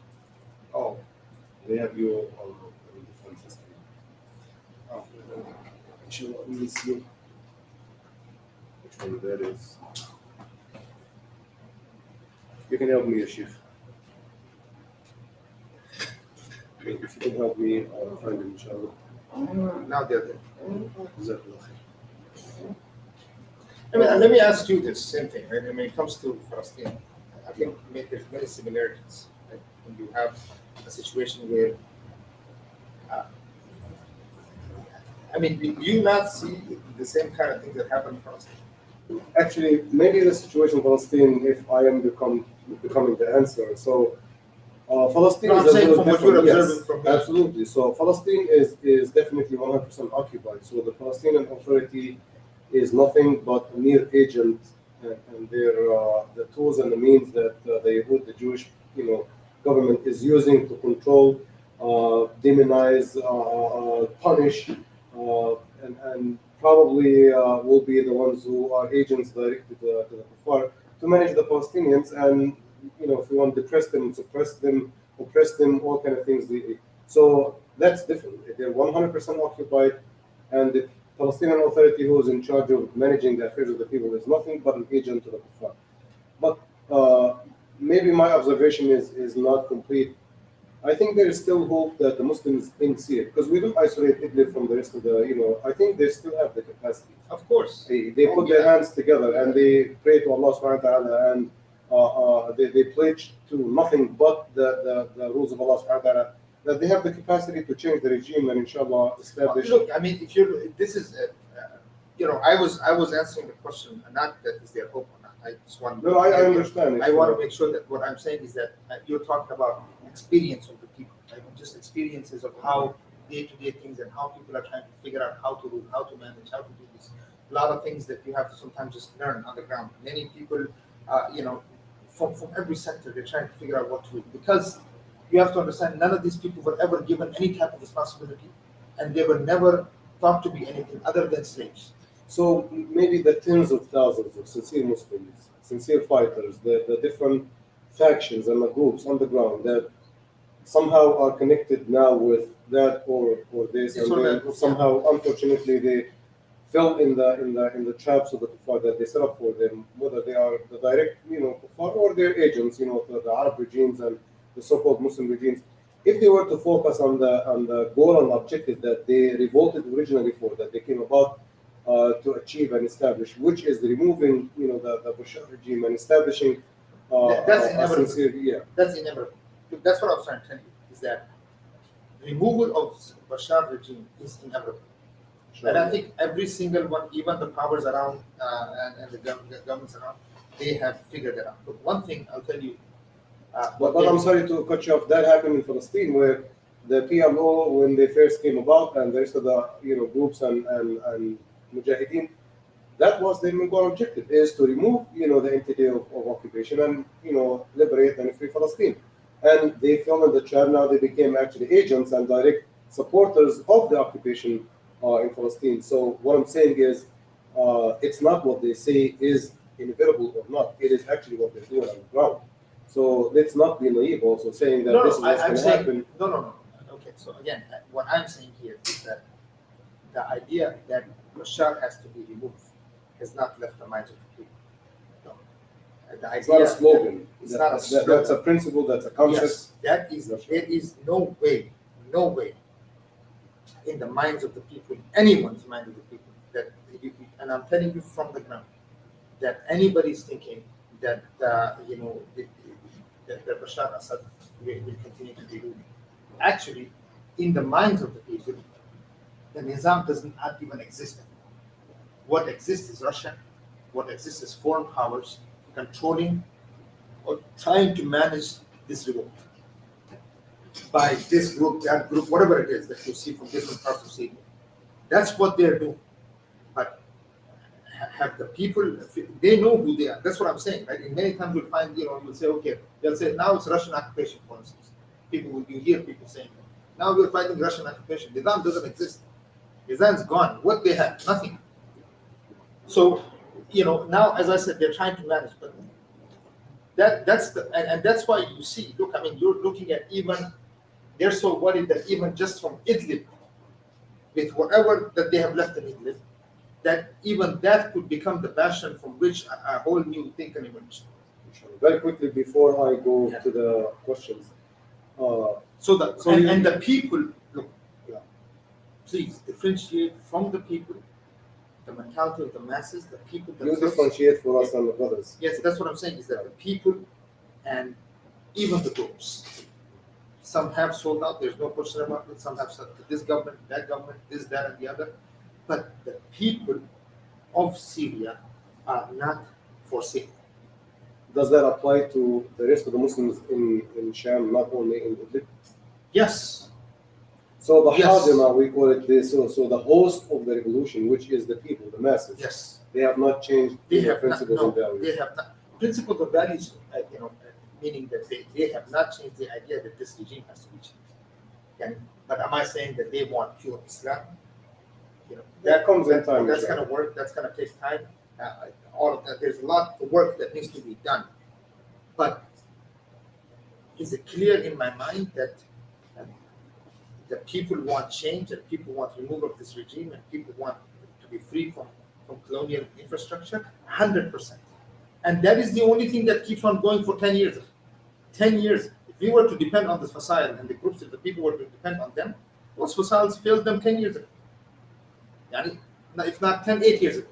Oh, they have you on the different system. Oh, inshallah, let me see. And that is, you can help me, Sheik. If you can help me, I'll find him, inshallah. Now they're there. Jazakallah khair. Let me ask you this same thing, right? When it comes to Palestine, I think there's many similarities. Right? When you have a situation where, do you not see the same kind of things that happen in Palestine? Actually, maybe the situation in Palestine, if I am becoming the answer. So, Palestine is a little different. Yes, absolutely. So, Palestine is definitely 100% occupied. So, the Palestinian Authority is nothing but a mere agent, and the tools and the means that the Jewish government is using to control, demonize, punish, and probably will be the ones who are agents directed to the Kuffar to manage the Palestinians, and if you want to depress them, suppress them, oppress them, all kind of things. So that's different. They're 100% occupied, and the Palestinian Authority, who is in charge of managing the affairs of the people, is nothing but an agent to the Kuffar. But maybe my observation is not complete. I think there is still hope that the Muslims in Syria, because we don't isolate Idlib from the rest of the, I think they still have the capacity. Of course. They put their hands together and they pray to Allah subhanahu wa ta'ala, and they pledge to nothing but the rules of Allah subhanahu wa ta'ala, that they have the capacity to change the regime and inshallah establish. Look, this is, I was answering the question, and not that is there hope or not. I just want. No, I understand. I want to make sure that what I'm saying is that you're talking about experience of the people, right? Just experiences of how day-to-day things and how people are trying to figure out how to rule, how to manage, how to do this. A lot of things that you have to sometimes just learn on the ground. Many people, from every sector, they're trying to figure out what to do, because you have to understand none of these people were ever given any type of responsibility, and they were never thought to be anything other than slaves. So maybe the tens of thousands of sincere Muslims, sincere fighters, the different factions and the groups on the ground that somehow are connected now with that or this, and then somehow, unfortunately, they fell in the traps of the kuffar that they set up for them, whether they are the direct, kuffar, or their agents, the Arab regimes and the so-called Muslim regimes. If they were to focus on the goal and objective that they revolted originally for, that they came about to achieve and establish, which is removing, the Bashar regime and establishing that's inevitable. Yeah. That's inevitable. That's what I was trying to tell you, is that removal of Bashar regime is inevitable. Sure. And I think every single one, even the powers around and the governments around, they have figured that out. But one thing I'll tell you, But I'm sorry to cut you off. That happened in Palestine, where the PLO, when they first came about, and the rest of the groups and Mujahideen, that was their main goal objective, is to remove the entity of occupation and liberate and free Palestine. And they fell in the trap. Now they became actually agents and direct supporters of the occupation in Palestine. So what I'm saying is, it's not what they say is inevitable or not. It is actually what they're doing on the ground. So let's not be naive also saying that this is what's going to happen. No. Okay, so again, what I'm saying here is that the idea that Bashar has to be removed has not left the minds of the people. No. It's not a slogan. It's not a slogan. That's a principle, that's a concept. Yes, there is no way in the minds of the people, anyone's mind of the people, that and I'm telling you from the ground, that anybody's thinking that that Bashar Assad will continue to be ruling. Actually, in the minds of the people, the Nizam does not even exist. What exists is Russia. What exists is foreign powers controlling or trying to manage this revolt by this group, that group, whatever it is that you see from different parts of Syria. That's what they're doing. But have the people, they know who they are. That's what I'm saying, right? And many times you'll find, you'll say, okay, they'll say, now it's Russian occupation, for instance. You hear people saying that. Now we're fighting Russian occupation. Nizam doesn't exist. Nizam's gone. What they have? Nothing. So, now, as I said, they're trying to manage, but that's why you see, look, I mean, you're looking at even, they're so worried that even just from Idlib, with whatever that they have left in Idlib, that even that could become the bastion from which a whole new thing can emerge. Very quickly before I go to the questions. And the people, look, please differentiate from the people, the mentality of the masses, the people themselves. You differentiate for us and the brothers. Yes, that's what I'm saying, is that the people and even the groups, some have sold out, there's no question about it, some have said this government, that government, this, that, and the other. But the people of Syria are not for sale. Does that apply to the rest of the Muslims in Sham, not only in Idlib? Yes. So the Hadima, we call it this, so the host of the revolution, which is the people, the masses. Yes. They have not changed their principles and values. They have not. Principles of values, meaning that they have not changed the idea that this regime has to be changed. But am I saying that they want pure Islam? That comes in time. That's going to work. That's going to take time. All of that. There's a lot of work that needs to be done. But is it clear in my mind that the people want change, and people want removal of this regime, and people want to be free from colonial infrastructure? 100%. And that is the only thing that keeps on going for 10 years. 10 years. If we were to depend on the Fasal and the groups, if the people were to depend on them, those Fasals failed them 10 years ago. If not 8 years ago.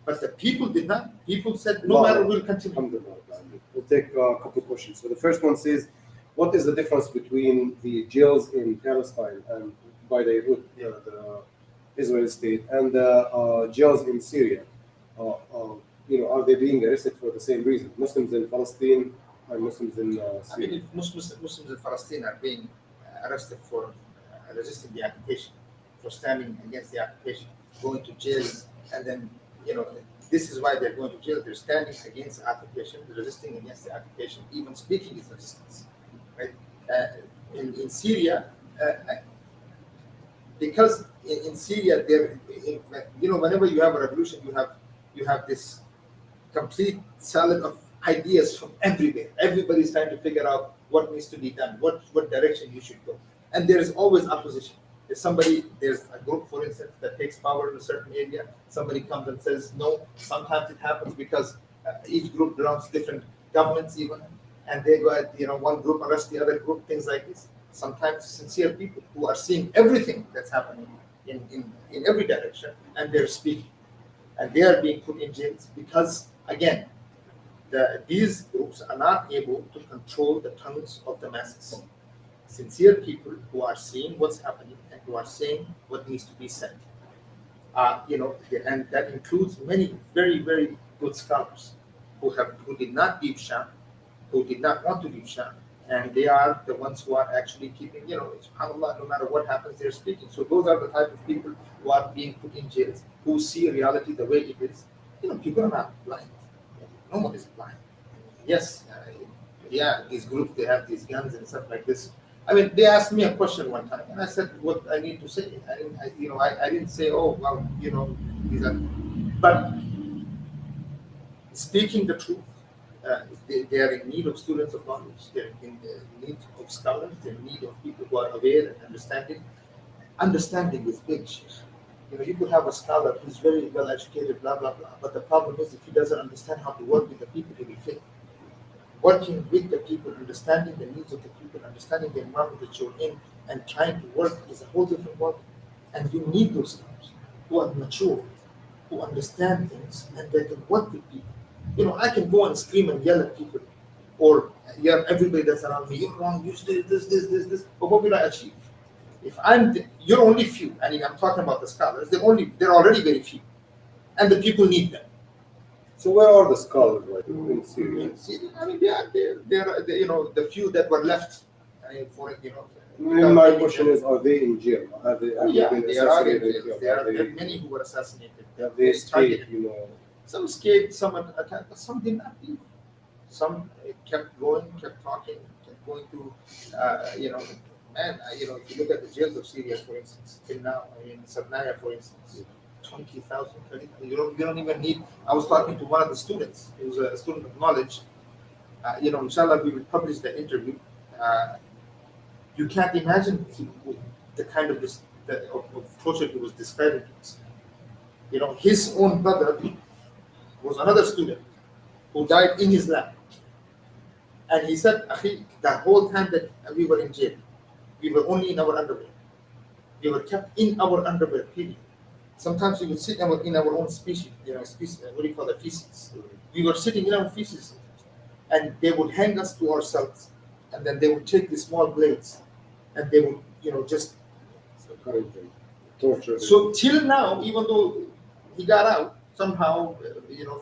But the people did not. People said, no matter, we'll continue. We'll take a couple questions. So the first one says, what is the difference between the jails in Palestine and by the Yahud, the Israeli state, and the jails in Syria? Are they being arrested for the same reason? Muslims in Palestine and Muslims in Syria? I mean, if Muslims in Palestine are being arrested for resisting the occupation, for standing against the occupation, going to jails, and then, this is why they're going to jail. They're standing against the occupation, they're resisting against the occupation. Even speaking is resistance, right? In Syria, because in Syria, whenever you have a revolution, you have this complete salad of ideas from everywhere. Everybody's trying to figure out what needs to be done, what direction you should go, and there is always opposition. There's a group, for instance, that takes power in a certain area. Somebody comes and says no. Sometimes it happens because each group belongs to different governments even, and they go at, one group arrests the other group, things like this. Sometimes sincere people who are seeing everything that's happening in every direction, and they're speaking. And they are being put in jails because, again, these groups are not able to control the tongues of the masses. Sincere people who are seeing what's happening and who are saying what needs to be said. And that includes many very, very good scholars who did not leave Sham, who did not want to leave Sham. And they are the ones who are actually keeping, subhanAllah, no matter what happens, they're speaking. So those are the type of people who are being put in jails, who see reality the way it is. People are not blind. No one is blind. Yes, these groups, they have these guns and stuff like this. I mean, they asked me a question one time, and I said what I need to say. I didn't say, oh, well, these are, but speaking the truth. They are in need of students of knowledge. They're in need of scholars. They're in need of people who are aware and understanding. Understanding is big. You could have a scholar who's very well educated, blah blah blah. But the problem is, if he doesn't understand how to work with the people, he will fail. Working with the people, understanding the needs of the people, understanding the environment that you're in, and trying to work is a whole different work. And you need those scholars who are mature, who understand things, and they can work with people. I can go and scream and yell at people, or yell everybody that's around me. You're wrong. You say this. But what will I achieve? If you're only few. I mean, I'm talking about the scholars. They're already very few, and the people need them. So where are the scholars right now in Syria? I mean, they're the few that were left. I mean, my question is, are they in jail? Have they been assassinated? There are many who were assassinated. Have they escaped? Some escaped, some attacked, but some did not leave. Some kept going, kept talking, kept going to, if you look at the jails of Syria, for instance, till now, Sarnaya, for instance, 20,000, you don't even need. I was talking to one of the students, he was a student of knowledge. Inshallah, we will publish the interview. You can't imagine the kind of torture he was describing to us. His own brother was another student who died in his lap. And he said, Akhi, the whole time that we were in jail, we were only in our underwear. We were kept in our underwear, period. Sometimes we would sit in our own species, what do you call it, feces. We were sitting in our feces. And they would hang us to ourselves. And then they would take the small blades and they would, just torture. So till now, even though he got out, somehow,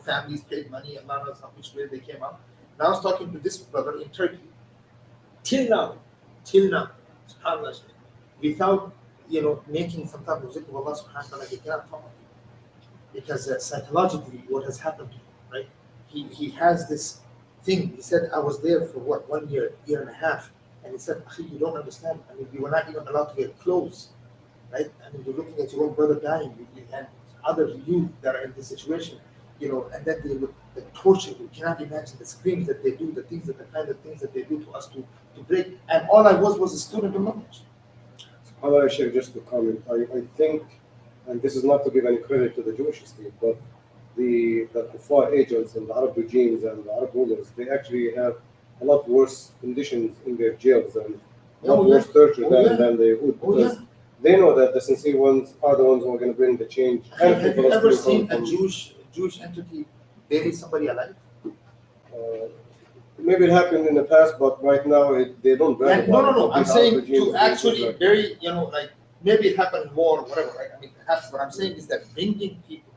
families paid money, and Allah knows how which way they came out. Now I was talking to this brother in Turkey. Till now, subhanAllah, without, making some type of zikr of Allah subhanahu wa ta'ala, he cannot talk. Because psychologically, what has happened to him, right? He has this thing. He said, I was there for 1 year, year and a half. And he said, you don't understand. I mean, we were not even allowed to get clothes, right? I mean, you're looking at your own brother dying, and other youth that are in this situation, and then the torture. You cannot imagine the screams that they do, the kind of things that they do to us to break. And all I was a student of knowledge. SubhanAllah, Sheikh, just to comment, I think, and this is not to give any credit to the Jewish state, but the Kuffar agents and the Arab regimes and the Arab rulers, they actually have a lot worse conditions in their jails and a lot worse torture than they would, because they know that the sincere ones are the ones who are going to bring the change. Have you ever seen a Jewish entity bury somebody alive? Maybe it happened in the past, but right now they don't bury. No. I'm saying to actually bury, like maybe it happened more, whatever. Right? I mean, perhaps what I'm saying is that bringing people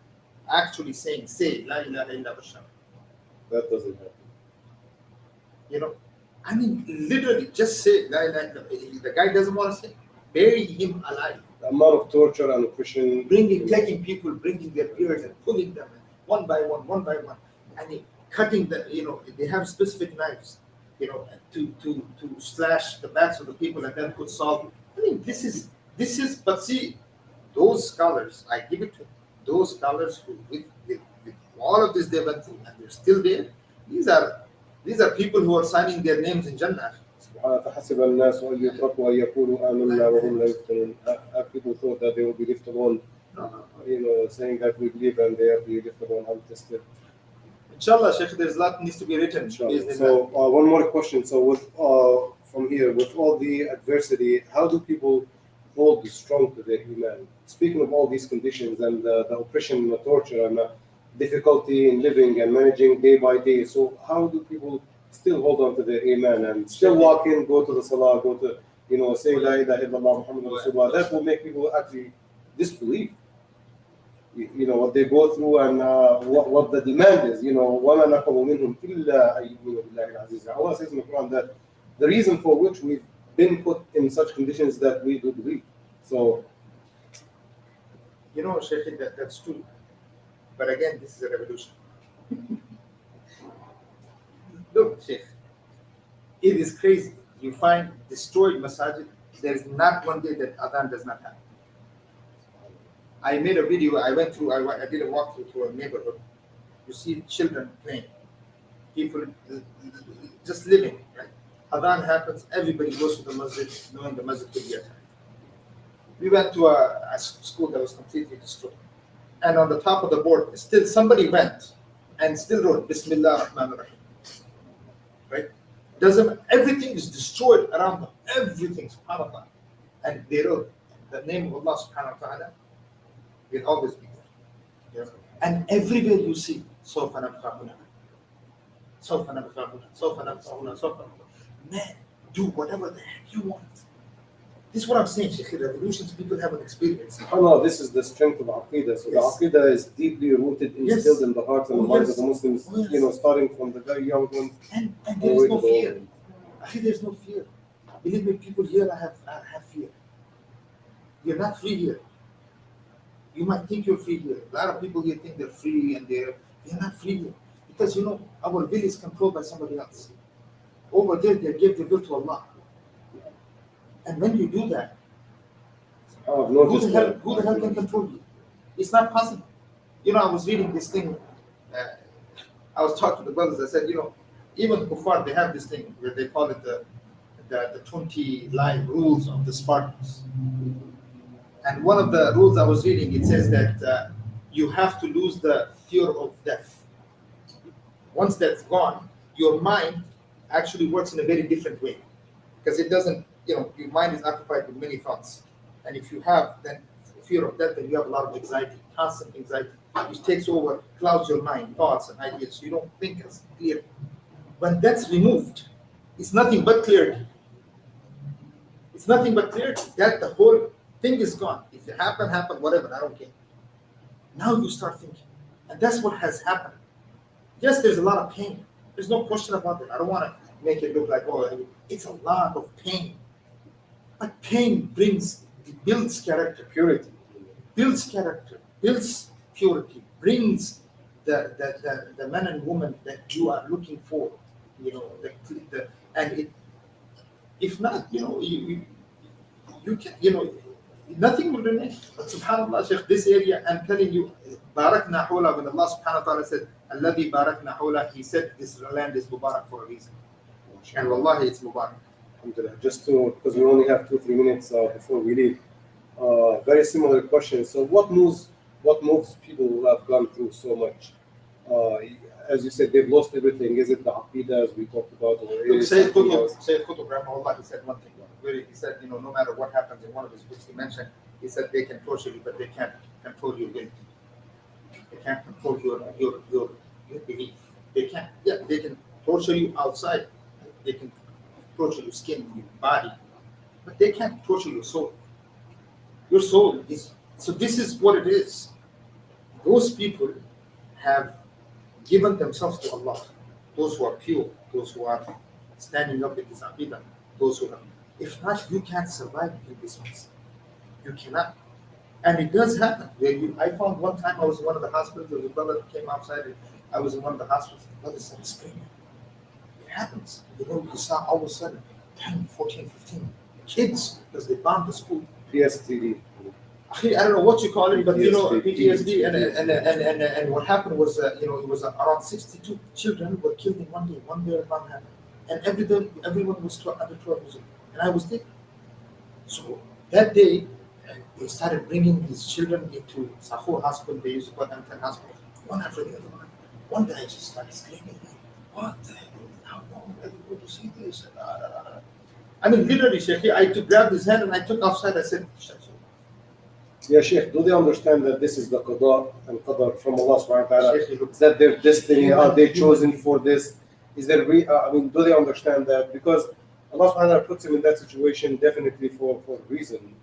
actually say La ilaha illa Allah. That doesn't happen. I mean, literally, just say La ilaha illallah. The guy doesn't want to say. Bury him alive. The amount of torture and oppression. Taking people, bringing their ears and pulling them one by one. I mean, cutting they have specific knives, to slash the backs of the people and then put salt. I mean, this is, but see, those scholars, I give it to them, those scholars who, with all of this they went through and they're still there, these are people who are signing their names in Jannah. فحسب الناس أن يتركوا أن يقولوا آمنا وهم لا يفتنون. People thought that they will be left alone, saying that we believe, and they are being left alone untested. Inshallah, Sheikh, there's a lot needs to be written. So one more question. So with from here, with all the adversity, how do people hold strong to their iman? Speaking of all these conditions and the oppression and the torture and the difficulty in living and managing day by day, so how do people still hold on to their iman and still walk in, go to the salah, go to, say La ilaha illallah Muhammad Rasulullah? That will make people actually disbelieve. you know, what they go through and what the demand is. You know, وَمَا نَقَمُوا مِنْهُمْ إِلَّا أَن يُؤْمِنُوا بِاللَّهِ الْعَزِيزِ. Allah says in the Quran that the reason for which we've been put in such conditions that we do believe. So, you know, Sheikh, that's true. But again, this is a revolution. Look, Sheikh, it is crazy. You find destroyed masajid. There is not one day that adhan does not happen. I made a video. I did a walkthrough to a neighborhood. You see children playing, people just living. Right? Adhan happens. Everybody goes to the masjid, knowing the masjid could be attacked. We went to a school that was completely destroyed, and on the top of the board, still somebody went and still wrote Bismillah Rahman Rahim. Right? Everything is destroyed around them. Everything, subhanAllah. And they wrote the name of Allah subhanahu wa ta'ala will always be there. Yes. And everywhere you see, Sofa nabqa huna, Sofa nabqa huna, Sofa nabqa huna, Sofa nabqa. Man, do whatever the heck you want. This is what I'm saying, Sheikh. Revolutions people haven't experienced. SubhanAllah, this is the strength of Aqidah. So Yes. the Aqidah is deeply rooted, instilled in the hearts and the minds of the Muslims, yes. you know, starting from the very young ones. And there is no fear. Actually, there's no fear. Believe me, people here have fear. You're not free here. You might think you're free here. A lot of people here think they're free and they're not free here. Because, you know, our will is controlled by somebody else. Over there, they give the will to Allah. And when you do that, who the hell can control you? It's not possible. You know, I was reading this thing. I was talking to the brothers. I said, you know, even Kuffar, they have this thing where they call it the 20 life rules of the Spartans. And one of the rules I was reading, it says that you have to lose the fear of death. Once that's gone, your mind actually works in a very different way. Because it doesn't, you know, your mind is occupied with many thoughts. And if you have then fear of death, then you have a lot of anxiety, constant anxiety. It takes over, clouds your mind, thoughts and ideas. So you don't think as clearly. When that's removed, it's nothing but clarity. It's nothing but clarity. That the whole thing is gone. If it happened, whatever, I don't care. Now you start thinking. And that's what has happened. Yes, there's a lot of pain. There's no question about it. I don't want to make it look like, oh, it's a lot of pain. But pain builds character, purity. Builds character, builds purity, brings the man and woman that you are looking for. You know, if not, you know, you can, you know, nothing will remain. But subhanAllah, Sheikh, this area, I'm telling you, Barakna Hawla, when Allah subhanahu wa ta'ala said, Alladhi Barakna Hawla, He said this land is Mubarak for a reason. And wallahi, it's Mubarak. Just because we only have 2-3 minutes before we leave. Very similar question. So what moves people who have gone through so much? As you said, they've lost everything. Is it the Aqidah as we talked about? Or Sayyid Qutb, rahimahullah, he said one thing. He said, you know, no matter what happens, in one of his books he mentioned, he said they can torture you, but they can't control your will. They can't control your belief. They can't. Yeah, they can torture you outside. They can torture your skin, your body, but they can't torture your soul. Your soul is. So this is what it is. Those people have given themselves to Allah. Those who are pure, those who are standing up in this aqidah, those who are. If not, you can't survive in this place. You cannot. And it does happen. I found one time I was in one of the hospitals, there was a brother that came outside, and I was in one of the hospitals, the brother started screaming. It happens. You know, you saw all of a sudden 10, 14, 15 kids, because they bombed the school. PSTD. I don't know what you call it, but PTSD, you know, PTSD, and what happened was, you know, it was around 62 children were killed in one day. One day bomb happened, and everyone was under 12 years old, and I was there. So that day, they started bringing these children into Sahur hospital. They used to call them 10 hospitals, one after the other one. One guy just started screaming, like, "What the hell? How long are you going to see this?" I mean, literally, Sheikh, I grabbed his hand and I took outside. I said, "Shut up." Yeah, Sheikh, do they understand that this is the qada and qadar from Allah subhanahu wa ta'ala? Is that their destiny? Are they chosen for this? Is there, do they understand that? Because Allah subhanahu wa ta'ala puts them in that situation definitely for a reason.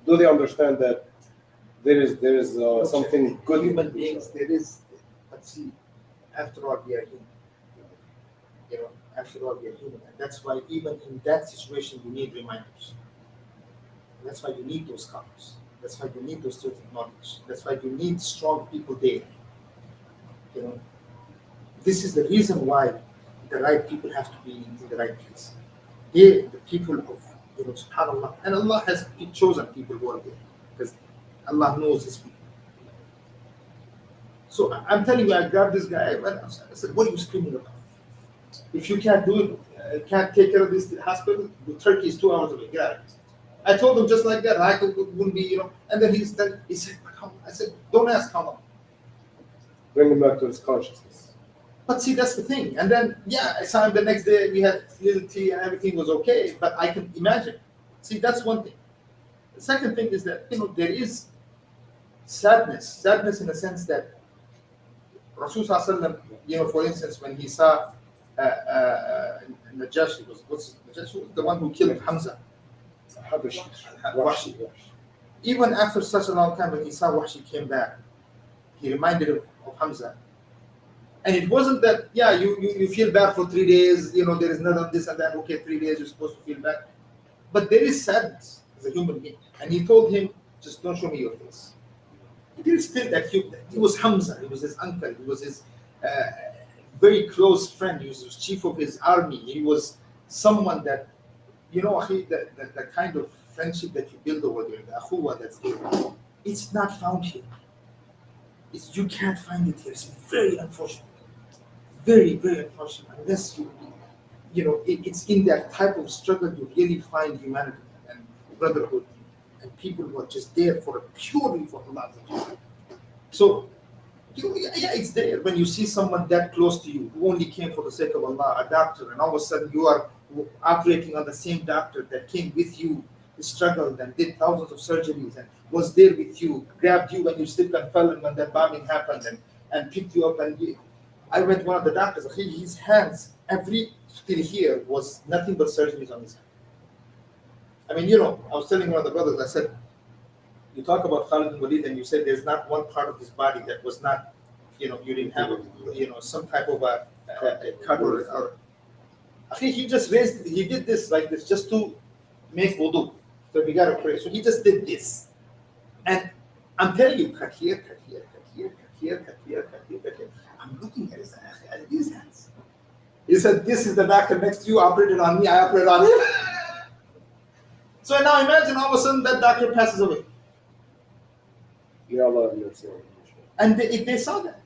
Do they understand that there is something good. Human beings, there is, but see, after all, we are human. You know, after all, we are human, and that's why even in that situation, you need reminders. That's why you need those scholars. That's why you need those truth of knowledge. That's why you need strong people there. You know, this is the reason why the right people have to be in the right place. They, the people of, you know, subhanAllah, and Allah has chosen people who are there because Allah knows His people. So I'm telling you, I grabbed this guy and I said, "What are you screaming about? If you can't do it, can't take care of this hospital, Turkey is 2 hours away. Get out of it." I told him just like that. I wouldn't be, you know. And then he said, "But how?" I said, "Don't ask how long." Bring him back to his consciousness. But see, that's the thing. And then, yeah, I saw him the next day. We had little tea and everything was okay. But I can imagine. See, that's one thing. The second thing is that, you know, there is sadness in the sense that Rasulullah, you know, for instance, when he saw Najashi, Najashi, the one who killed Hamza. Wahshi. Even after such a long time, when he saw Wahshi came back, he reminded him of Hamza. And it wasn't that, yeah, you feel bad for 3 days, you know, there is none of this and that, okay, 3 days you're supposed to feel bad. But there is sadness as a human being. And he told him, just don't show me your face. There is still that he was Hamza, he was his uncle, he was his very close friend, he was the chief of his army, he was someone that, you know, the kind of friendship that you build over there, the akhuwa that's there, it's not found here. You can't find it here. It's very unfortunate. Very, very unfortunate. Unless you know, it's in that type of struggle you really find humanity and brotherhood and people who are just there for purely for Allah. So, yeah, it's there when you see someone that close to you who only came for the sake of Allah, a doctor, and all of a sudden you are operating on the same doctor that came with you, struggled and did thousands of surgeries and was there with you, grabbed you when you slipped and fell and when that bombing happened and picked you up. And I went to one of the doctors, his hands, every till here was nothing but surgeries on his hand. I mean, you know, I was telling one of the brothers, I said, you talk about Khalid bin Walid and you said there's not one part of his body that was not, you know, you didn't have, you know, some type of a cut or I think he just raised, he did this like this just to make wudu. So we got to pray. So he just did this. And I'm telling you, cut here, cut here, cut here, cut here, cut here, cut here, cut here. I'm looking at his hands. He said, this is the doctor next to you, operated on me, I operated on him. So now imagine all of a sudden that doctor passes away. Yeah, Allah have mercy. And they saw that.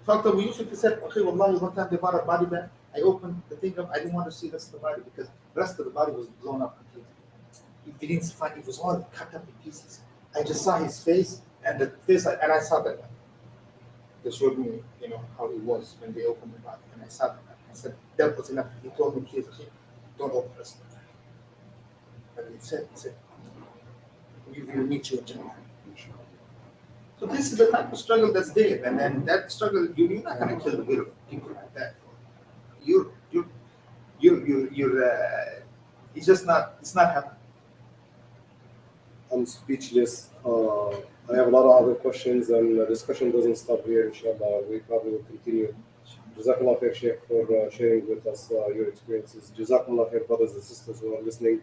Talked to Abu Yusuf, he said, okay, wallahi, one time they brought a body bag. I opened the thing up, I didn't want to see the rest of the body because the rest of the body was blown up completely. We didn't find, it was all cut up in pieces. I just saw his face and the face, and I saw that. They showed me, you know, how he was when they opened the body, and I saw that. I said, that was enough. He told me, please, don't open the rest of the body. And he said, we will meet you in Jannah. So this is the type of struggle that's there, and then that struggle, you're not going to kill the will of people like that. It's just not, it's not happening. I'm speechless. I have a lot of other questions, and the discussion doesn't stop here, inshallah. We probably will continue. Jazakallah khair, Sheikh, for sharing with us your experiences. Jazakallah khair, brothers and sisters who are listening.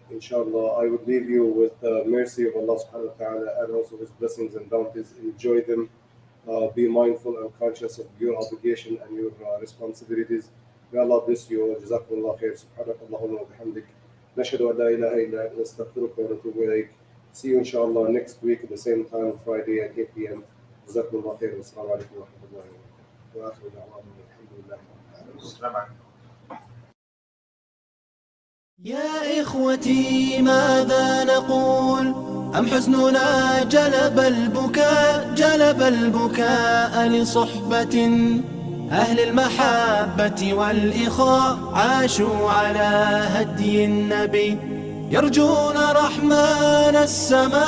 Inshallah, I would leave you with the mercy of Allah subhanahu wa ta'ala and also His blessings and bounties. Enjoy them. Be mindful and conscious of your obligation and your responsibilities. May Allah bless you. Jazakallah khair. Subhanakallahumma wa bihamdik. نشهد أن لا إله إلا أنت نستغفرك ونتوب إليك. See you inshallah next week at the same time, Friday at 8 p.m. جزاكم الله خير والسلام عليكم ورحمة الله وبركاته. وآخر دعوانا الحمد لله رب العالمين. السلام عليكم. يا إخوتي ماذا نقول أم حزننا جلب البكاء لصحبة أهل المحبة والإخاء عاشوا على هدي النبي يرجون رحمن السماء.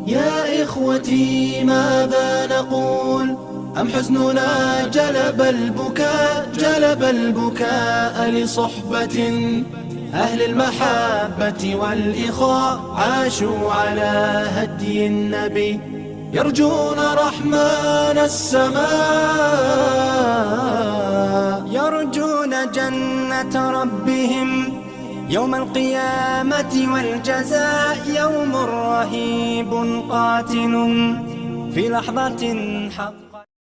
يا إخوتي ماذا نقول أم حزننا جلب البكاء لصحبة أهل المحبة والإخاء عاشوا على هدي النبي يرجون رحمن السماء، يرجون جنة ربهم يوم القيامة والجزاء، يوم رهيب قاتل في لحظة حق.